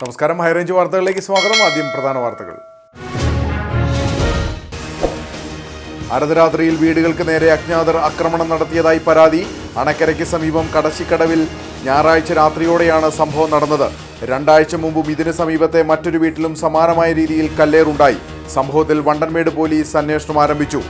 നമസ്കാരം. ഹൈറേഞ്ച് വാർത്തകളിലേക്ക് സ്വാഗതം. ആദ്യം പ്രധാന വാർത്തകൾ. അർദ്ധരാത്രിയിൽ വീടുകൾക്ക് നേരെ അജ്ഞാതർ ആക്രമണം നടത്തിയതായി പരാതി. അണക്കരയ്ക്ക് സമീപം കടശിക്കടവിൽ ഞായറാഴ്ച രാത്രിയോടെയാണ് സംഭവം നടന്നത്. 2 ആഴ്ച മുമ്പും ഇതിന് സമീപത്തെ മറ്റൊരു വീട്ടിലും സമാനമായ രീതിയിൽ കല്ലേറുണ്ടായി. സംഭവത്തിൽ വണ്ടൻമേട് പോലീസ് അന്വേഷണം ആരംഭിച്ചു.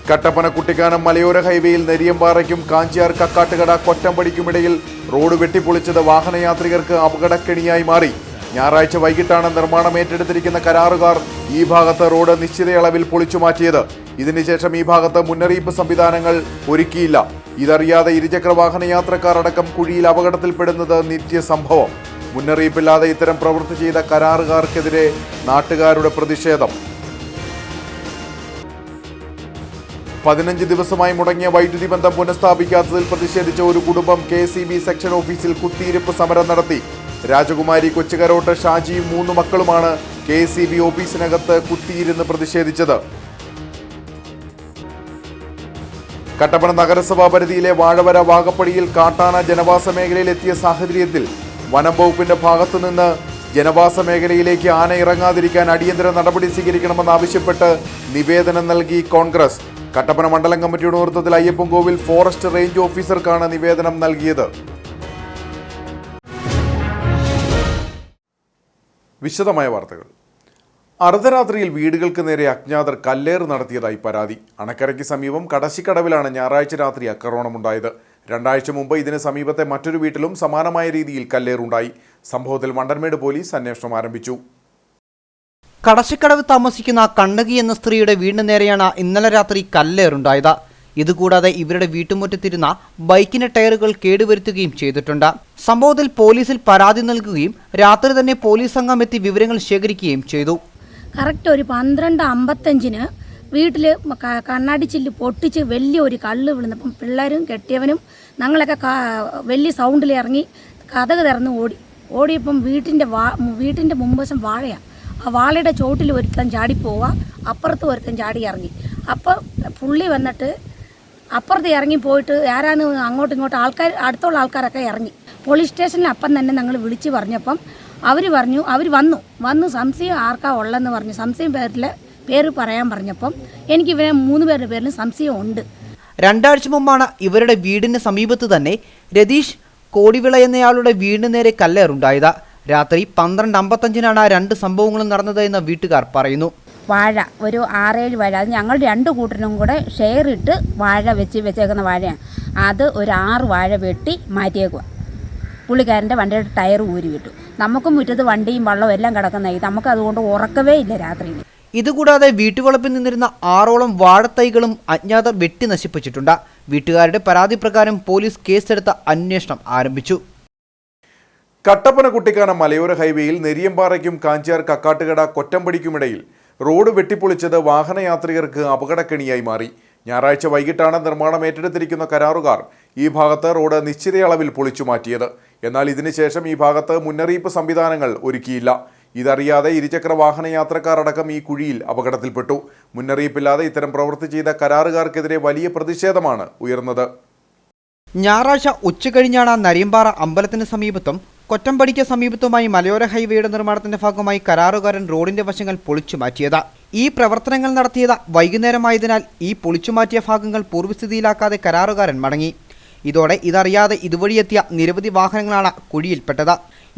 കട്ടപ്പന കുട്ടിക്കാനം മലയോര ഹൈവേയിൽ നെരിയമ്പാറയ്ക്കും കാഞ്ചിയാർ കക്കാട്ടുകട കൊറ്റമ്പടിക്കുമിടയിൽ റോഡ് വെട്ടിപ്പൊളിച്ചത് വാഹനയാത്രികർക്ക് അപകടക്കെണിയായി മാറി. ഞായറാഴ്ച വൈകിട്ടാണ് നിർമ്മാണം ഏറ്റെടുത്തിരിക്കുന്ന കരാറുകാർ ഈ ഭാഗത്ത് റോഡ് നിശ്ചിതയളവിൽ പൊളിച്ചു മാറ്റിയത്. ഇതിനുശേഷം ഈ ഭാഗത്ത് മുന്നറിയിപ്പ് സംവിധാനങ്ങൾ ഒരുക്കിയില്ല. ഇതറിയാതെ ഇരുചക്ര വാഹനയാത്രക്കാർ അടക്കം കുഴിയിൽ അപകടത്തിൽപ്പെടുന്നത് നിത്യസംഭവം. മുന്നറിയിപ്പില്ലാതെ ഇത്തരം പ്രവൃത്തി ചെയ്ത കരാറുകാർക്കെതിരെ നാട്ടുകാരുടെ പ്രതിഷേധം. 15 ദിവസമായി മുടങ്ങിയ വൈദ്യുതി ബന്ധം പുനഃസ്ഥാപിക്കാത്തതിൽ പ്രതിഷേധിച്ച ഒരു കുടുംബം KSEB സെക്ഷൻ ഓഫീസിൽ കുത്തിയിരിപ്പ് സമരം നടത്തി. രാജകുമാരി, കൊച്ചുകരോട്ട്, ഷാജിയും 3 മക്കളുമാണ് KSEB ഓഫീസിനകത്ത് കുത്തിയിരുന്ന് പ്രതിഷേധിച്ചത്. കട്ടപ്പന നഗരസഭാ പരിധിയിലെ വാഴവര വാകപ്പടിയിൽ കാട്ടാന ജനവാസ മേഖലയിൽ എത്തിയ സാഹചര്യത്തിൽ വനം വകുപ്പിന്റെ ഭാഗത്തുനിന്ന് ജനവാസ മേഖലയിലേക്ക് ആന ഇറങ്ങാതിരിക്കാൻ അടിയന്തര നടപടി സ്വീകരിക്കണമെന്നാവശ്യപ്പെട്ട് നിവേദനം നൽകി കോൺഗ്രസ്. കട്ടപ്പന മണ്ഡലം കമ്മിറ്റിയുടെ നേതൃത്വത്തിൽ അയ്യപ്പൻകോവിൽ ഫോറസ്റ്റ് റേഞ്ച് ഓഫീസർക്കാണ് നിവേദനം നൽകിയത്. വിശദമായ വാർത്തകൾ. അർദ്ധരാത്രിയിൽ വീടുകൾക്ക് നേരെ അജ്ഞാതർ കല്ലേറ് നടത്തിയതായി പരാതി. അണക്കരയ്ക്ക് സമീപം കടശിക്കടവിലാണ് ഞായറാഴ്ച രാത്രി ആക്രമണമുണ്ടായത്. 2 ആഴ്ച മുമ്പ് ഇതിന് സമീപത്തെ മറ്റൊരു വീട്ടിലും സമാനമായ രീതിയിൽ കല്ലേറുണ്ടായി. സംഭവത്തിൽ വണ്ടൻമേട് പോലീസ് അന്വേഷണം ആരംഭിച്ചു. കടശിക്കടവ് താമസിക്കുന്ന കണ്ണകി എന്ന സ്ത്രീയുടെ വീടിന് നേരെയാണ് ഇന്നലെ രാത്രി കല്ലേറുണ്ടായത്. ഇതുകൂടാതെ ഇവരുടെ വീട്ടുമുറ്റത്തിരുന്ന ബൈക്കിന്റെ ടയറുകൾ കേടുവരുത്തുകയും ചെയ്തിട്ടുണ്ട്. സംഭവത്തിൽ പോലീസിൽ പരാതി നൽകുകയും രാത്രി തന്നെ പോലീസ് സംഘം എത്തി വിവരങ്ങൾ ശേഖരിക്കുകയും ചെയ്തു. കറക്റ്റ് ഒരു 12:55 വീട്ടിൽ കണ്ണാടി ചില്ല് പൊട്ടിച്ച് വലിയൊരു കല്ല് വീഴുന്നപ്പം പിള്ളേരും കെട്ടിയവനും ഞങ്ങളൊക്കെ വലിയ സൗണ്ടിൽ ഇറങ്ങി കതക് തുറന്ന് ഓടിയപ്പം വീട്ടിൻ്റെ മുൻവശം വാഴയാണ്. ആ വാഴയുടെ ചോട്ടിൽ ഒരുത്തൻ ചാടിപ്പോവുക, അപ്പുറത്ത് ഒരുത്തൻ ചാടി ഇറങ്ങി. അപ്പോൾ പുള്ളി വന്നിട്ട് അപ്പുറത്ത് ഇറങ്ങി പോയിട്ട് ആരാണ് അങ്ങോട്ടും ഇങ്ങോട്ടും അടുത്തുള്ള ആൾക്കാരൊക്കെ ഇറങ്ങി. പോലീസ് സ്റ്റേഷനിൽ അപ്പം തന്നെ ഞങ്ങൾ വിളിച്ച് പറഞ്ഞപ്പം അവർ വന്നു സംശയം ആർക്കാ ഉള്ളതെന്ന് പറഞ്ഞു. സംശയം പേര് പറയാൻ പറഞ്ഞപ്പം എനിക്ക് ഇവരെ 3 പേരുടെ പേരിലും സംശയം ഉണ്ട്. 2 ആഴ്ച മുമ്പാണ് ഇവരുടെ വീടിന് സമീപത്ത് തന്നെ രതീഷ് കോടിവിള എന്നയാളുടെ വീടിന് നേരെ കല്ലേറുണ്ടായത്. രാത്രി 12:55 2 സംഭവങ്ങളും നടന്നത് എന്ന് വീട്ടുകാർ പറയുന്നു. വാഴ ഒരു 6-7 വാഴ, അത് ഞങ്ങൾ 2 കൂട്ടരും കൂടെ ഷെയർ ഇട്ട് വാഴ വെച്ചേക്കുന്ന വാഴയാണ്. അത് ഒരു 6 വാഴ വെട്ടി മാറ്റിയേക്കുക. പുള്ളിക്കാരൻ്റെ വണ്ടിയുടെ ടയർ ഊരി വിട്ടു. നമുക്കും മുറ്റത്ത് വണ്ടിയും വള്ളവും എല്ലാം കിടക്കുന്നതായി. നമുക്ക് അതുകൊണ്ട് ഉറക്കവേ ഇല്ല രാത്രിയിൽ. ഇതുകൂടാതെ വീട്ടുവളപ്പിൽ നിന്നിരുന്ന 6ഓളം വാഴത്തൈകളും അജ്ഞാതർ വെട്ടി നശിപ്പിച്ചിട്ടുണ്ട്. വീട്ടുകാരുടെ പരാതി പ്രകാരം പോലീസ് കേസെടുത്ത അന്വേഷണം ആരംഭിച്ചു. കട്ടപ്പന കുട്ടിക്കാനം മലയോര ഹൈവേയിൽ നെരിയമ്പാറയ്ക്കും കാഞ്ചിയാർ കക്കാട്ടുകട കൊറ്റമ്പടിക്കുമിടയിൽ റോഡ് വെട്ടിപ്പൊളിച്ചത് വാഹനയാത്രികർക്ക് അപകടക്കെണിയായി മാറി. ഞായറാഴ്ച വൈകിട്ടാണ് നിർമ്മാണം ഏറ്റെടുത്തിരിക്കുന്ന കരാറുകാർ ഈ ഭാഗത്ത് റോഡ് നിശ്ചിതയളവിൽ പൊളിച്ചു മാറ്റിയത്. എന്നാൽ ഇതിനുശേഷം ഈ ഭാഗത്ത് മുന്നറിയിപ്പ് സംവിധാനങ്ങൾ ഒരുക്കിയില്ല. ഇതറിയാതെ ഇരുചക്ര വാഹനയാത്രക്കാർ അടക്കം ഈ കുഴിയിൽ അപകടത്തിൽപ്പെട്ടു. മുന്നറിയിപ്പില്ലാതെ ഇത്തരം പ്രവൃത്തി ചെയ്ത കരാറുകാർക്കെതിരെ വലിയ പ്രതിഷേധമാണ് ഉയർന്നത്. ഞായറാഴ്ച ഉച്ചകഴിഞ്ഞാണ് നരിയമ്പാറ അമ്പലത്തിന് സമീപത്തും കൊറ്റമ്പടിക്ക് സമീപത്തുമായി മലയോര ഹൈവേയുടെ നിർമ്മാണത്തിന്റെ ഭാഗമായി കരാറുകാരൻ റോഡിന്റെ വശങ്ങൾ പൊളിച്ചു മാറ്റിയത്. ഈ പ്രവർത്തനങ്ങൾ നടത്തിയത് വൈകുന്നേരമായതിനാൽ ഈ പൊളിച്ചുമാറ്റിയ ഭാഗങ്ങൾ പൂർവ്വസ്ഥിതിയിലാക്കാതെ കരാറുകാരൻ മടങ്ങി. ഇതോടെ ഇതറിയാതെ ഇതുവഴിയെത്തിയ നിരവധി വാഹനങ്ങളാണ് കുഴിയിൽപ്പെട്ടത്.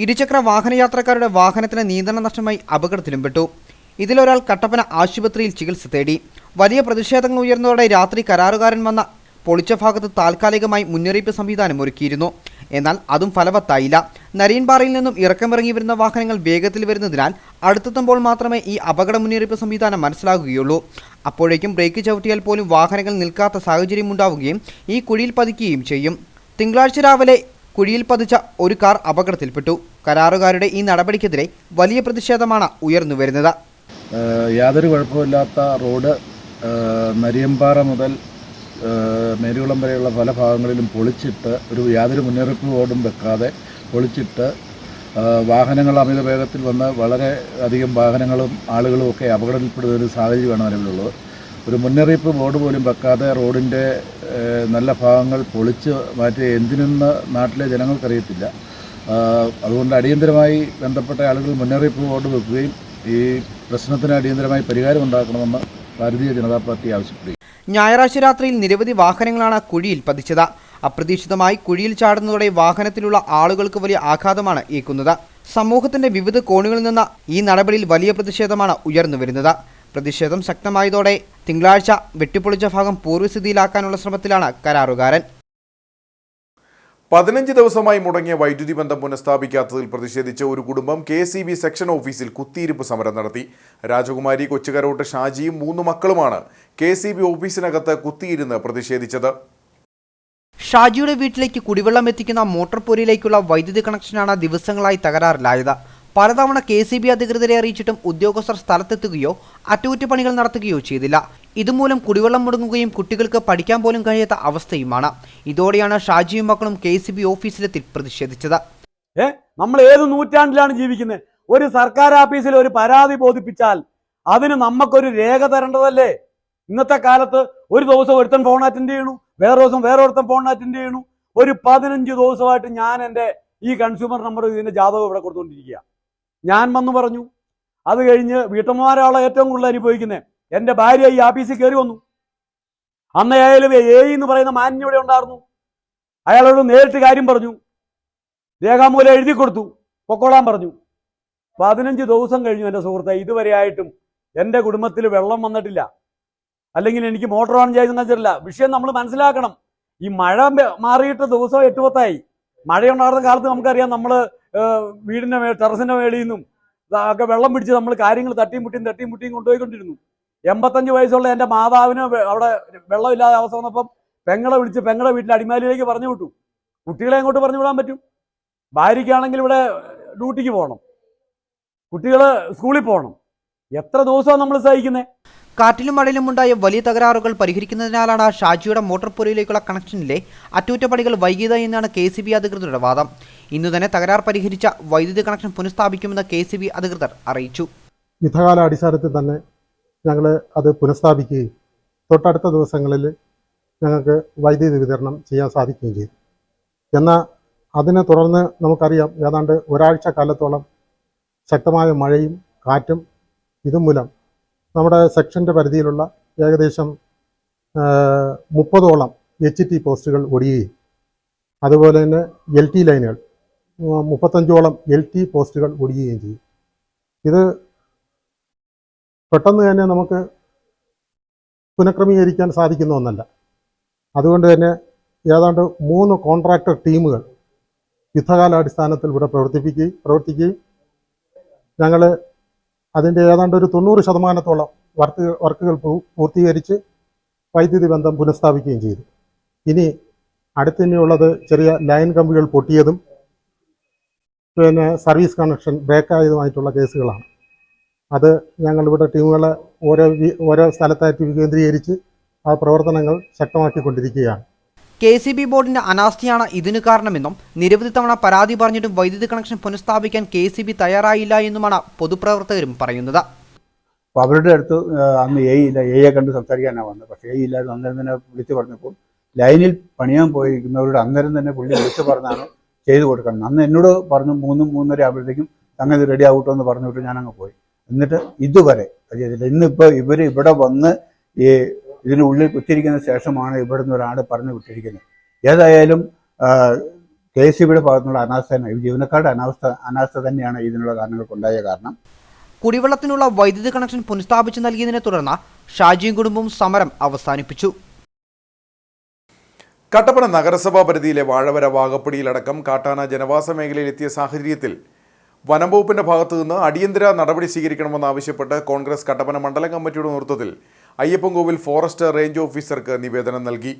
ഇരുചക്ര വാഹനയാത്രക്കാരുടെ വാഹനത്തിന് നിയന്ത്രണ നഷ്ടമായി അപകടത്തിലും പെട്ടു. ഇതിലൊരാൾ കട്ടപ്പന ആശുപത്രിയിൽ ചികിത്സ തേടി. വലിയ പ്രതിഷേധങ്ങൾ ഉയർന്നതോടെ രാത്രി കരാറുകാരൻ വന്ന പൊളിച്ച ഭാഗത്ത് താൽക്കാലികമായി മുന്നറിയിപ്പ് സംവിധാനം ഒരുക്കിയിരുന്നു. എന്നാൽ അതും ഫലവത്തായില്ല. നരിയൻപാറയിൽ നിന്നും ഇറക്കമിറങ്ങി വരുന്ന വാഹനങ്ങൾ വേഗത്തിൽ വരുന്നതിനാൽ അടുത്തെത്തുമ്പോൾ മാത്രമേ ഈ അപകട മുന്നറിയിപ്പ് സംവിധാനം മനസ്സിലാകുകയുള്ളൂ. അപ്പോഴേക്കും ബ്രേക്ക് ചവിട്ടിയാൽ പോലും വാഹനങ്ങൾ നിൽക്കാത്ത സാഹചര്യം ഉണ്ടാവുകയും ഈ കുഴിയിൽ പതിക്കുകയും ചെയ്യും. തിങ്കളാഴ്ച രാവിലെ കുഴിയിൽ പതിച്ച ഒരു കാർ അപകടത്തിൽപ്പെട്ടു. കരാറുകാരുടെ ഈ നടപടിക്കെതിരെ വലിയ പ്രതിഷേധമാണ് ഉയർന്നു വരുന്നത്. യാതൊരു കുഴപ്പമില്ലാത്ത റോഡ് നരിയമ്പാറ മുതൽ മേരുകുളം വരെയുള്ള പല ഭാഗങ്ങളിലും പൊളിച്ചിട്ട് യാതൊരു മുന്നറിയിപ്പ് ബോർഡും വെക്കാതെ പൊളിച്ചിട്ട് വാഹനങ്ങൾ അമിത വേഗത്തിൽ വന്ന് വളരെ അധികം വാഹനങ്ങളും ആളുകളും ഒക്കെ അപകടത്തിൽപ്പെടുന്ന ഒരു സാഹചര്യമാണ് നിലവിലുള്ളത്. ഒരു മുന്നറിയിപ്പ് ബോർഡ് പോലും വെക്കാതെ റോഡിൻ്റെ നല്ല ഭാഗങ്ങൾ പൊളിച്ച് മാറ്റി എന്തിനെന്ന് നാട്ടിലെ ജനങ്ങൾക്കറിയത്തില്ല. അതുകൊണ്ട് അടിയന്തരമായി ബന്ധപ്പെട്ട ആളുകൾ മുന്നറിയിപ്പ് ബോർഡ് വെക്കുകയും ഈ പ്രശ്നത്തിന് അടിയന്തരമായി പരിഹാരം ഉണ്ടാക്കണമെന്ന് ഭാരതീയ ജനതാ പാർട്ടി ആവശ്യപ്പെടുകയും. ഞായറാഴ്ച രാത്രിയിൽ നിരവധി വാഹനങ്ങളാണ് കുഴിയിൽ പതിച്ചത്. അപ്രതീക്ഷിതമായി കുഴിയിൽ ചാടുന്നതോടെ വാഹനത്തിലുള്ള ആളുകൾക്ക് വലിയ ആഘാതമാണ് ഏൽക്കുന്നത്. സമൂഹത്തിന്റെ വിവിധ കോണുകളിൽ നിന്ന് ഈ നടപടിയിൽ വലിയ പ്രതിഷേധമാണ് ഉയർന്നുവരുന്നത്. പ്രതിഷേധം ശക്തമായതോടെ തിങ്കളാഴ്ച വെട്ടിപ്പൊളിച്ച ഭാഗം പൂർവ്വസ്ഥിതിയിലാക്കാനുള്ള ശ്രമത്തിലാണ് കരാറുകാരൻ. 15 ദിവസമായി മുടങ്ങിയ വൈദ്യുതി ബന്ധം പുനഃസ്ഥാപിക്കാത്തതിൽ പ്രതിഷേധിച്ച് ഒരു കുടുംബം KCB സെക്ഷൻ ഓഫീസിൽ കുത്തിയിരിപ്പ് സമരം നടത്തി. രാജകുമാരി, കൊച്ചുകരോട്ട് ഷാജിയും 3 മക്കളുമാണ് KCB ഓഫീസിനകത്ത് കുത്തിയിരുന്ന് പ്രതിഷേധിച്ചത്. ഷാജിയുടെ വീട്ടിലേക്ക് കുടിവെള്ളം എത്തിക്കുന്ന മോട്ടോർ പുരയിലേക്കുള്ള വൈദ്യുതി കണക്ഷനാണ് ദിവസങ്ങളായി തകരാറിലായത്. പലതവണ KCB അധികൃതരെ അറിയിച്ചിട്ടും ഉദ്യോഗസ്ഥർ സ്ഥലത്തെത്തുകയോ അറ്റകുറ്റപ്പണികൾ നടത്തുകയോ ചെയ്തില്ല. ഇതുമൂലം കുടിവെള്ളം മുടങ്ങുകയും കുട്ടികൾക്ക് പഠിക്കാൻ പോലും കഴിയാത്ത അവസ്ഥയുമാണ്. ഇതോടെയാണ് ഷാജിയും മക്കളും KCB ഓഫീസിലെത്തി പ്രതിഷേധിച്ചത്. നമ്മൾ ഏത് നൂറ്റാണ്ടിലാണ് ജീവിക്കുന്നത്? ഒരു സർക്കാർ ഓഫീസിൽ ഒരു പരാതി ബോധിപ്പിച്ചാൽ അതിന് നമുക്കൊരു രേഖ തരേണ്ടതല്ലേ? ഇന്നത്തെ കാലത്ത് ഒരു ദിവസം ഒരുത്തൻ ഫോൺ അറ്റൻഡ് ചെയ്യണു, വേറെ ദിവസം വേറെ ഒരുത്തൻ ഫോൺ അറ്റൻഡ് ചെയ്യണു. ഒരു 15 ദിവസമായിട്ട് ഞാൻ എൻ്റെ ഈ കൺസ്യൂമർ നമ്പർ ഇതിൻ്റെ ജാതകം ഇവിടെ കൊടുത്തുകൊണ്ടിരിക്കുക. ഞാൻ വന്നു പറഞ്ഞു. അത് കഴിഞ്ഞ് വീട്ടമ്മമാരാളെ ഏറ്റവും കൂടുതൽ അനുഭവിക്കുന്നത് എൻ്റെ ഭാര്യ ഈ ഓഫീസിൽ കയറി വന്നു. അന്ന് അയാലും എന്ന് പറയുന്ന മാന്യം ഇവിടെ ഉണ്ടായിരുന്നു. അയാളോട് നേരിട്ട് കാര്യം പറഞ്ഞു, രേഖാമൂലം എഴുതി കൊടുത്തു, പൊക്കോളാൻ പറഞ്ഞു. 15 ദിവസം കഴിഞ്ഞു എൻ്റെ സുഹൃത്തെ. ഇതുവരെയായിട്ടും എൻ്റെ കുടുംബത്തിൽ വെള്ളം വന്നിട്ടില്ല, അല്ലെങ്കിൽ എനിക്ക് മോട്ടോർ ഓൺ ചെയ്ത് വെച്ചിട്ടില്ല. വിഷയം നമ്മൾ മനസ്സിലാക്കണം. ഈ മഴ മാറിയിട്ട് ദിവസം 8-10ആയി. മഴയുണ്ടാകുന്ന കാലത്ത് നമുക്കറിയാം, നമ്മൾ വീടിൻ്റെ ടെറസിൻ്റെ മേളിൽ നിന്നും ഒക്കെ വെള്ളം പിടിച്ച് നമ്മൾ കാര്യങ്ങൾ തട്ടിയും മുട്ടിയും കൊണ്ടുപോയിക്കൊണ്ടിരുന്നു. 85 വയസ്സുള്ള എൻ്റെ മാതാവിന് അവിടെ വെള്ളമില്ലാതെ അവസ്ഥ വന്നപ്പം പെങ്ങളെ വിളിച്ച് പെങ്ങളുടെ വീട്ടിൽ അടിമാലിയിലേക്ക് പറഞ്ഞു വിട്ടു. കുട്ടികളെ അങ്ങോട്ട് പറഞ്ഞു വിടാൻ പറ്റും? ഭാര്യയ്ക്കാണെങ്കിൽ ഇവിടെ ഡ്യൂട്ടിക്ക് പോകണം, കുട്ടികൾ സ്കൂളിൽ പോകണം. എത്ര ദിവസമാണ് നമ്മൾ സഹിക്കുന്നത്? കാറ്റിലും മഴയിലും ഉണ്ടായ വലിയ തകരാറുകൾ പരിഹരിക്കുന്നതിനാലാണ് ഷാജിയുടെ മോട്ടോർ പുരയിലേക്കുള്ള കണക്ഷനിലെ അറ്റകുറ്റപ്പണികൾ വൈകിയത് എന്നാണ് KCB അധികൃതരുടെ വാദം. ഇന്നു തന്നെ തകരാർ പരിഹരിച്ച വൈദ്യുതി കണക്ഷൻ പുനഃസ്ഥാപിക്കുമെന്ന് KCB അധികൃതർ അറിയിച്ചു. യുദ്ധകാലാടിസ്ഥാനത്തിൽ തന്നെ ഞങ്ങൾ അത് പുനഃസ്ഥാപിക്കുകയും തൊട്ടടുത്ത ദിവസങ്ങളിൽ ഞങ്ങൾക്ക് വൈദ്യുതി വിതരണം ചെയ്യാൻ സാധിക്കുകയും ചെയ്തു. എന്നാൽ അതിനെ തുടർന്ന് നമുക്കറിയാം, ഏതാണ്ട് ഒരാഴ്ച കാലത്തോളം ശക്തമായ മഴയും കാറ്റും ഇതുമൂലം നമ്മുടെ സെക്ഷൻ്റെ പരിധിയിലുള്ള ഏകദേശം 30ഓളം HT പോസ്റ്റുകൾ ഒടിയുകയും അതുപോലെ തന്നെ LT ലൈനുകൾ 35ഓളം LT പോസ്റ്റുകൾ ഒടിയുകയും ചെയ്യും. ഇത് പെട്ടെന്ന് തന്നെ നമുക്ക് പുനഃക്രമീകരിക്കാൻ സാധിക്കുന്ന ഒന്നല്ല. അതുകൊണ്ട് തന്നെ ഏതാണ്ട് 3 കോൺട്രാക്ടർ ടീമുകൾ യുദ്ധകാലാടിസ്ഥാനത്തിൽ ഇവിടെ പ്രവർത്തിക്കുകയും ഞങ്ങൾ അതിൻ്റെ ഏതാണ്ട് ഒരു 90% വർക്കുകൾ പൂർത്തീകരിച്ച് വൈദ്യുതി ബന്ധം പുനഃസ്ഥാപിക്കുകയും ചെയ്തു. ഇനി അടുത്തിനിയുള്ളത് ചെറിയ ലൈൻ കമ്പികൾ പൊട്ടിയതും പിന്നെ സർവീസ് കണക്ഷൻ ബ്രേക്കായതുമായിട്ടുള്ള കേസുകളാണ്. അത് ഞങ്ങളിവിടെ ടീമുകളെ ഓരോ സ്ഥലത്തായിട്ട് വികേന്ദ്രീകരിച്ച് ആ പ്രവർത്തനങ്ങൾ ശക്തമാക്കിക്കൊണ്ടിരിക്കുകയാണ്. KCB ബോർഡിന്റെ അനാസ്ഥയാണ് ഇതിന് കാരണമെന്നും നിരവധി തവണ പരാതി പറഞ്ഞിട്ടും വൈദ്യുതി കണക്ഷൻ പുനഃസ്ഥാപിക്കാൻ KCB തയ്യാറായില്ല എന്നുമാണ് പൊതുപ്രവർത്തകരും പറയുന്നത്. അപ്പോൾ അവരുടെ അടുത്ത് അന്ന് എയെ കണ്ട് സംസാരിക്കാനാണ് വന്നത്. പക്ഷേ ഇല്ലാതെ അന്നേരം തന്നെ വിളിച്ചു പറഞ്ഞപ്പോൾ ലൈനിൽ പണിയാൻ പോയിരിക്കുന്നവരോട് അന്നേരം തന്നെ പുള്ളി വിളിച്ചു പറഞ്ഞാണ് ചെയ്തു കൊടുക്കണം. അന്ന് എന്നോട് പറഞ്ഞു 3-3:30 ആകുമ്പോഴത്തേക്കും സംഗതി റെഡി ആവട്ടോ എന്ന് പറഞ്ഞു വിട്ട് ഞാനങ്ങ് പോയി. എന്നിട്ട് ഇതുവരെ ചെയ്തില്ല. ഇന്നിപ്പോൾ ഇവർ ഇവിടെ വന്ന് ഇതിനുള്ളിൽ കുത്തിയിരിക്കുന്ന ശേഷമാണ് ഇവിടെ നിന്ന് ഒരാൾ പറഞ്ഞു വിട്ടിരിക്കുന്നത്. ഏതായാലും KCBയുടെ ഭാഗത്തുനിന്നുള്ള അനാസ്ഥ, ജീവനക്കാരുടെ അനാസ്ഥ തന്നെയാണ് ഇതിനുള്ള കാരണങ്ങൾക്കുണ്ടായ കാരണം. കുടിവെള്ളത്തിനുള്ള വൈദ്യുതി കണക്ഷൻ പുനഃസ്ഥാപിച്ചു നൽകിയതിനെ തുടർന്ന് ഷാജിയും കുടുംബവും സമരം അവസാനിപ്പിച്ചു. കട്ടപ്പന നഗരസഭാ പരിധിയിലെ വാഴവര വാകപ്പടിയിലടക്കം കാട്ടാന ജനവാസ മേഖലയിൽ എത്തിയ സാഹചര്യത്തിൽ വനം വകുപ്പിന്റെ ഭാഗത്തു നിന്ന് അടിയന്തര നടപടി സ്വീകരിക്കണമെന്നാവശ്യപ്പെട്ട് കോൺഗ്രസ് കട്ടപ്പന മണ്ഡലം കമ്മിറ്റിയുടെ നേതൃത്വത്തിൽ അയ്യപ്പൻകോവിൽ ഫോറസ്റ്റ് റേഞ്ച് ഓഫീസർക്ക് നിവേദനം നൽകി.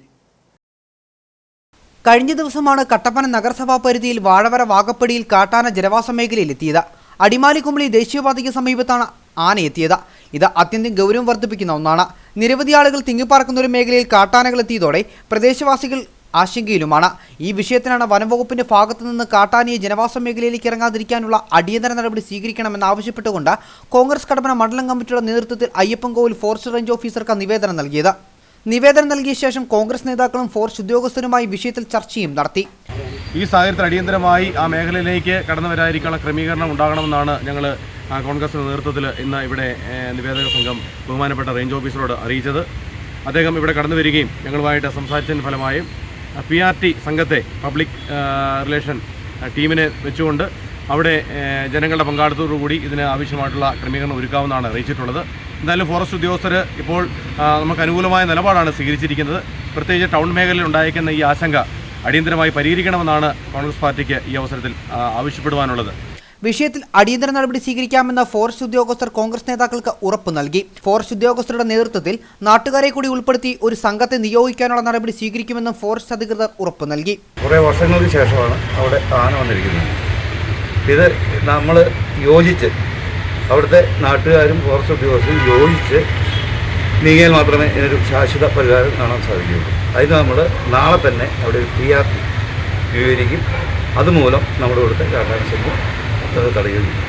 കഴിഞ്ഞ ദിവസമാണ് കട്ടപ്പന നഗരസഭാ പരിധിയിൽ വാഴവര വാകപ്പടിയിൽ കാട്ടാന ജനവാസ മേഖലയിൽ എത്തിയത്. അടിമാലിക്കുമ്പളി ദേശീയപാതയ്ക്ക് സമീപത്താണ് ആന എത്തിയത്. ഇത് അത്യന്തം ഗൗരവം വർദ്ധിപ്പിക്കുന്ന ഒന്നാണ്. നിരവധി ആളുകൾ തിങ്ങിപ്പാർക്കുന്ന ഒരു മേഖലയിൽ കാട്ടാനകൾ എത്തിയതോടെ പ്രദേശവാസികൾ ആശങ്കയിലുമാണ്. ഈ വിഷയത്തിനാണ് വനംവകുപ്പിന്റെ ഭാഗത്തു നിന്ന് കാട്ടാനയെ ജനവാസ മേഖലയിലേക്ക് ഇറങ്ങാതിരിക്കാനുള്ള അടിയന്തര നടപടി സ്വീകരിക്കണമെന്നാവശ്യപ്പെട്ടുകൊണ്ട് കോൺഗ്രസ് കട്ടപ്പന മണ്ഡലം കമ്മിറ്റിയുടെ നേതൃത്വത്തിൽ അയ്യപ്പൻകോവിൽ ഫോറസ്റ്റ് റേഞ്ച് ഓഫീസർക്ക് നിവേദനം നൽകിയത്. നിവേദനം നൽകിയ ശേഷം കോൺഗ്രസ് നേതാക്കളും ഫോറസ്റ്റ് ഉദ്യോഗസ്ഥരുമായി വിഷയത്തിൽ ചർച്ചയും നടത്തി. ഈ സാഹചര്യത്തിൽ അടിയന്തരമായി ആ മേഖലയിലേക്ക് കടന്നു വരാതിരിക്കാനുള്ള ക്രമീകരണം ഉണ്ടാകണമെന്നാണ് ഞങ്ങൾ കോൺഗ്രസിൻ്റെ നേതൃത്വത്തിൽ ഇന്ന് ഇവിടെ നിവേദക സംഘം ബഹുമാനപ്പെട്ട റേഞ്ച് ഓഫീസറോട് അറിയിച്ചത്. അദ്ദേഹം ഇവിടെ കടന്നു വരികയും ഞങ്ങളുമായിട്ട് സംസാരിച്ചതിന് ഫലമായും PRT സംഘത്തെ പബ്ലിക് റിലേഷൻ ടീമിനെ വെച്ചുകൊണ്ട് അവിടെ ജനങ്ങളുടെ പങ്കാളിത്തത്തോടുകൂടി ഇതിന് ആവശ്യമായിട്ടുള്ള ക്രമീകരണം ഒരുക്കാവുന്നതാണ് അറിയിച്ചിട്ടുള്ളത്. എന്തായാലും ഫോറസ്റ്റ് ഉദ്യോഗസ്ഥർ ഇപ്പോൾ നമുക്ക് അനുകൂലമായ നിലപാടാണ് സ്വീകരിച്ചിരിക്കുന്നത്. പ്രത്യേകിച്ച് ടൗൺ മേഖലയിൽ ഉണ്ടായിരിക്കുന്ന ഈ ആശങ്ക അടിയന്തരമായി പരിഹരിക്കണമെന്നാണ് കോൺഗ്രസ് പാർട്ടിക്ക് ഈ അവസരത്തിൽ ആവശ്യപ്പെടുവാനുള്ളത്. വിഷയത്തിൽ അടിയന്തര നടപടി സ്വീകരിക്കാമെന്ന് ഫോറസ്റ്റ് ഉദ്യോഗസ്ഥർ കോൺഗ്രസ് നേതാക്കൾക്ക് ഉറപ്പ് നൽകി. ഫോറസ്റ്റ് ഉദ്യോഗസ്ഥരുടെ നേതൃത്വത്തിൽ നാട്ടുകാരെ കൂടി ഉൾപ്പെടുത്തി ഒരു സംഘത്തെ നിയോഗിക്കാനുള്ള നടപടി സ്വീകരിക്കുമെന്നും ഫോറസ്റ്റ് അധികൃതർ ഉറപ്പ് നൽകി. കുറേ വർഷങ്ങൾക്ക് ശേഷമാണ് അവിടെ ആന വന്നിരിക്കുന്നത്. ഇത് നമ്മൾ യോജിച്ച് അവിടുത്തെ നാട്ടുകാരും ഫോറസ്റ്റ് ഉദ്യോഗസ്ഥരും യോജിച്ച് നീങ്ങിയാൽ മാത്രമേ ഇതിനൊരു ശാശ്വത പരിഹാരം കാണാൻ സാധിക്കുകയുള്ളൂ. അതിന് നമ്മൾ നാളെ തന്നെ അവിടെ ഒരു PRT വിവരിക്കും. അതുമൂലം നമ്മുടെ ഇവിടുത്തെ കാട്ടാനശല്യം തടയുകയും ചെയ്യും.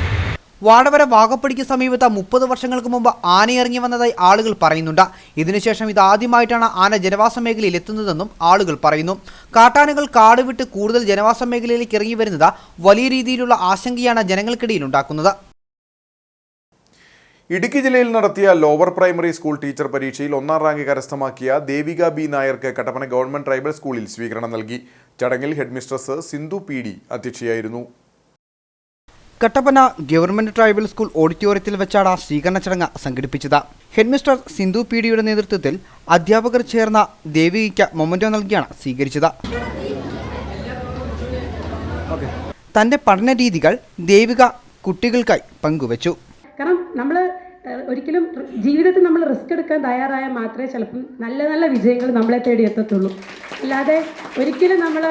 വാടവര വാഗപ്പടിക്ക് സമീപത്ത് 30 വർഷങ്ങൾക്ക് മുമ്പ് ആനയിറങ്ങി വന്നതായി ആളുകൾ പറയുന്നുണ്ട്. ഇതിനുശേഷം ഇതാദ്യമായിട്ടാണ് ആന ജനവാസ മേഖലയിൽ എത്തുന്നതെന്നും ആളുകൾ പറയുന്നു. കാട്ടാനകൾ കാട് വിട്ട് കൂടുതൽ ജനവാസ മേഖലയിലേക്ക് ഇറങ്ങി വരുന്നത് വലിയ രീതിയിലുള്ള ആശങ്കയാണ് ജനങ്ങൾക്കിടയിൽ ഉണ്ടാക്കുന്നത്. ഇടുക്കി ജില്ലയിൽ നടത്തിയ ലോവർ പ്രൈമറി സ്കൂൾ ടീച്ചർ പരീക്ഷയിൽ 1ാം റാങ്ക് കരസ്ഥമാക്കിയ ദേവിക B. നായർക്ക് കട്ടപ്പന ഗവൺമെന്റ് ട്രൈബൽ സ്കൂളിൽ സ്വീകരണം നൽകി. ചടങ്ങിൽ ഹെഡ്മിസ്ട്രസ് സിന്ധു PD അധ്യക്ഷയായിരുന്നു. കട്ടപ്പന ഗവൺമെന്റ് ട്രൈബൽ സ്കൂൾ ഓഡിറ്റോറിയത്തിൽ വെച്ചാണ് സ്വീകരണ ചടങ്ങ് സംഘടിപ്പിച്ചത്. ഹെഡ്മിസ്റ്റർ സിന്ധു PDയുടെ നേതൃത്വത്തിൽ അധ്യാപകർ ചേർന്ന ദേവികയ്ക്ക് മൊമെന്റോ നൽകിയാണ് സ്വീകരിച്ചത്. തന്റെ പഠന രീതികൾ ദേവിക കുട്ടികൾക്കായി പങ്കുവച്ചു. കാരണം നമ്മൾ ഒരിക്കലും ജീവിതത്തിൽ നമ്മൾ റിസ്ക് എടുക്കാൻ തയ്യാറായാൽ മാത്രമേ ചിലപ്പം നല്ല നല്ല വിജയങ്ങൾ നമ്മളെ തേടി എത്തത്തുള്ളൂ. അല്ലാതെ ഒരിക്കലും നമ്മൾ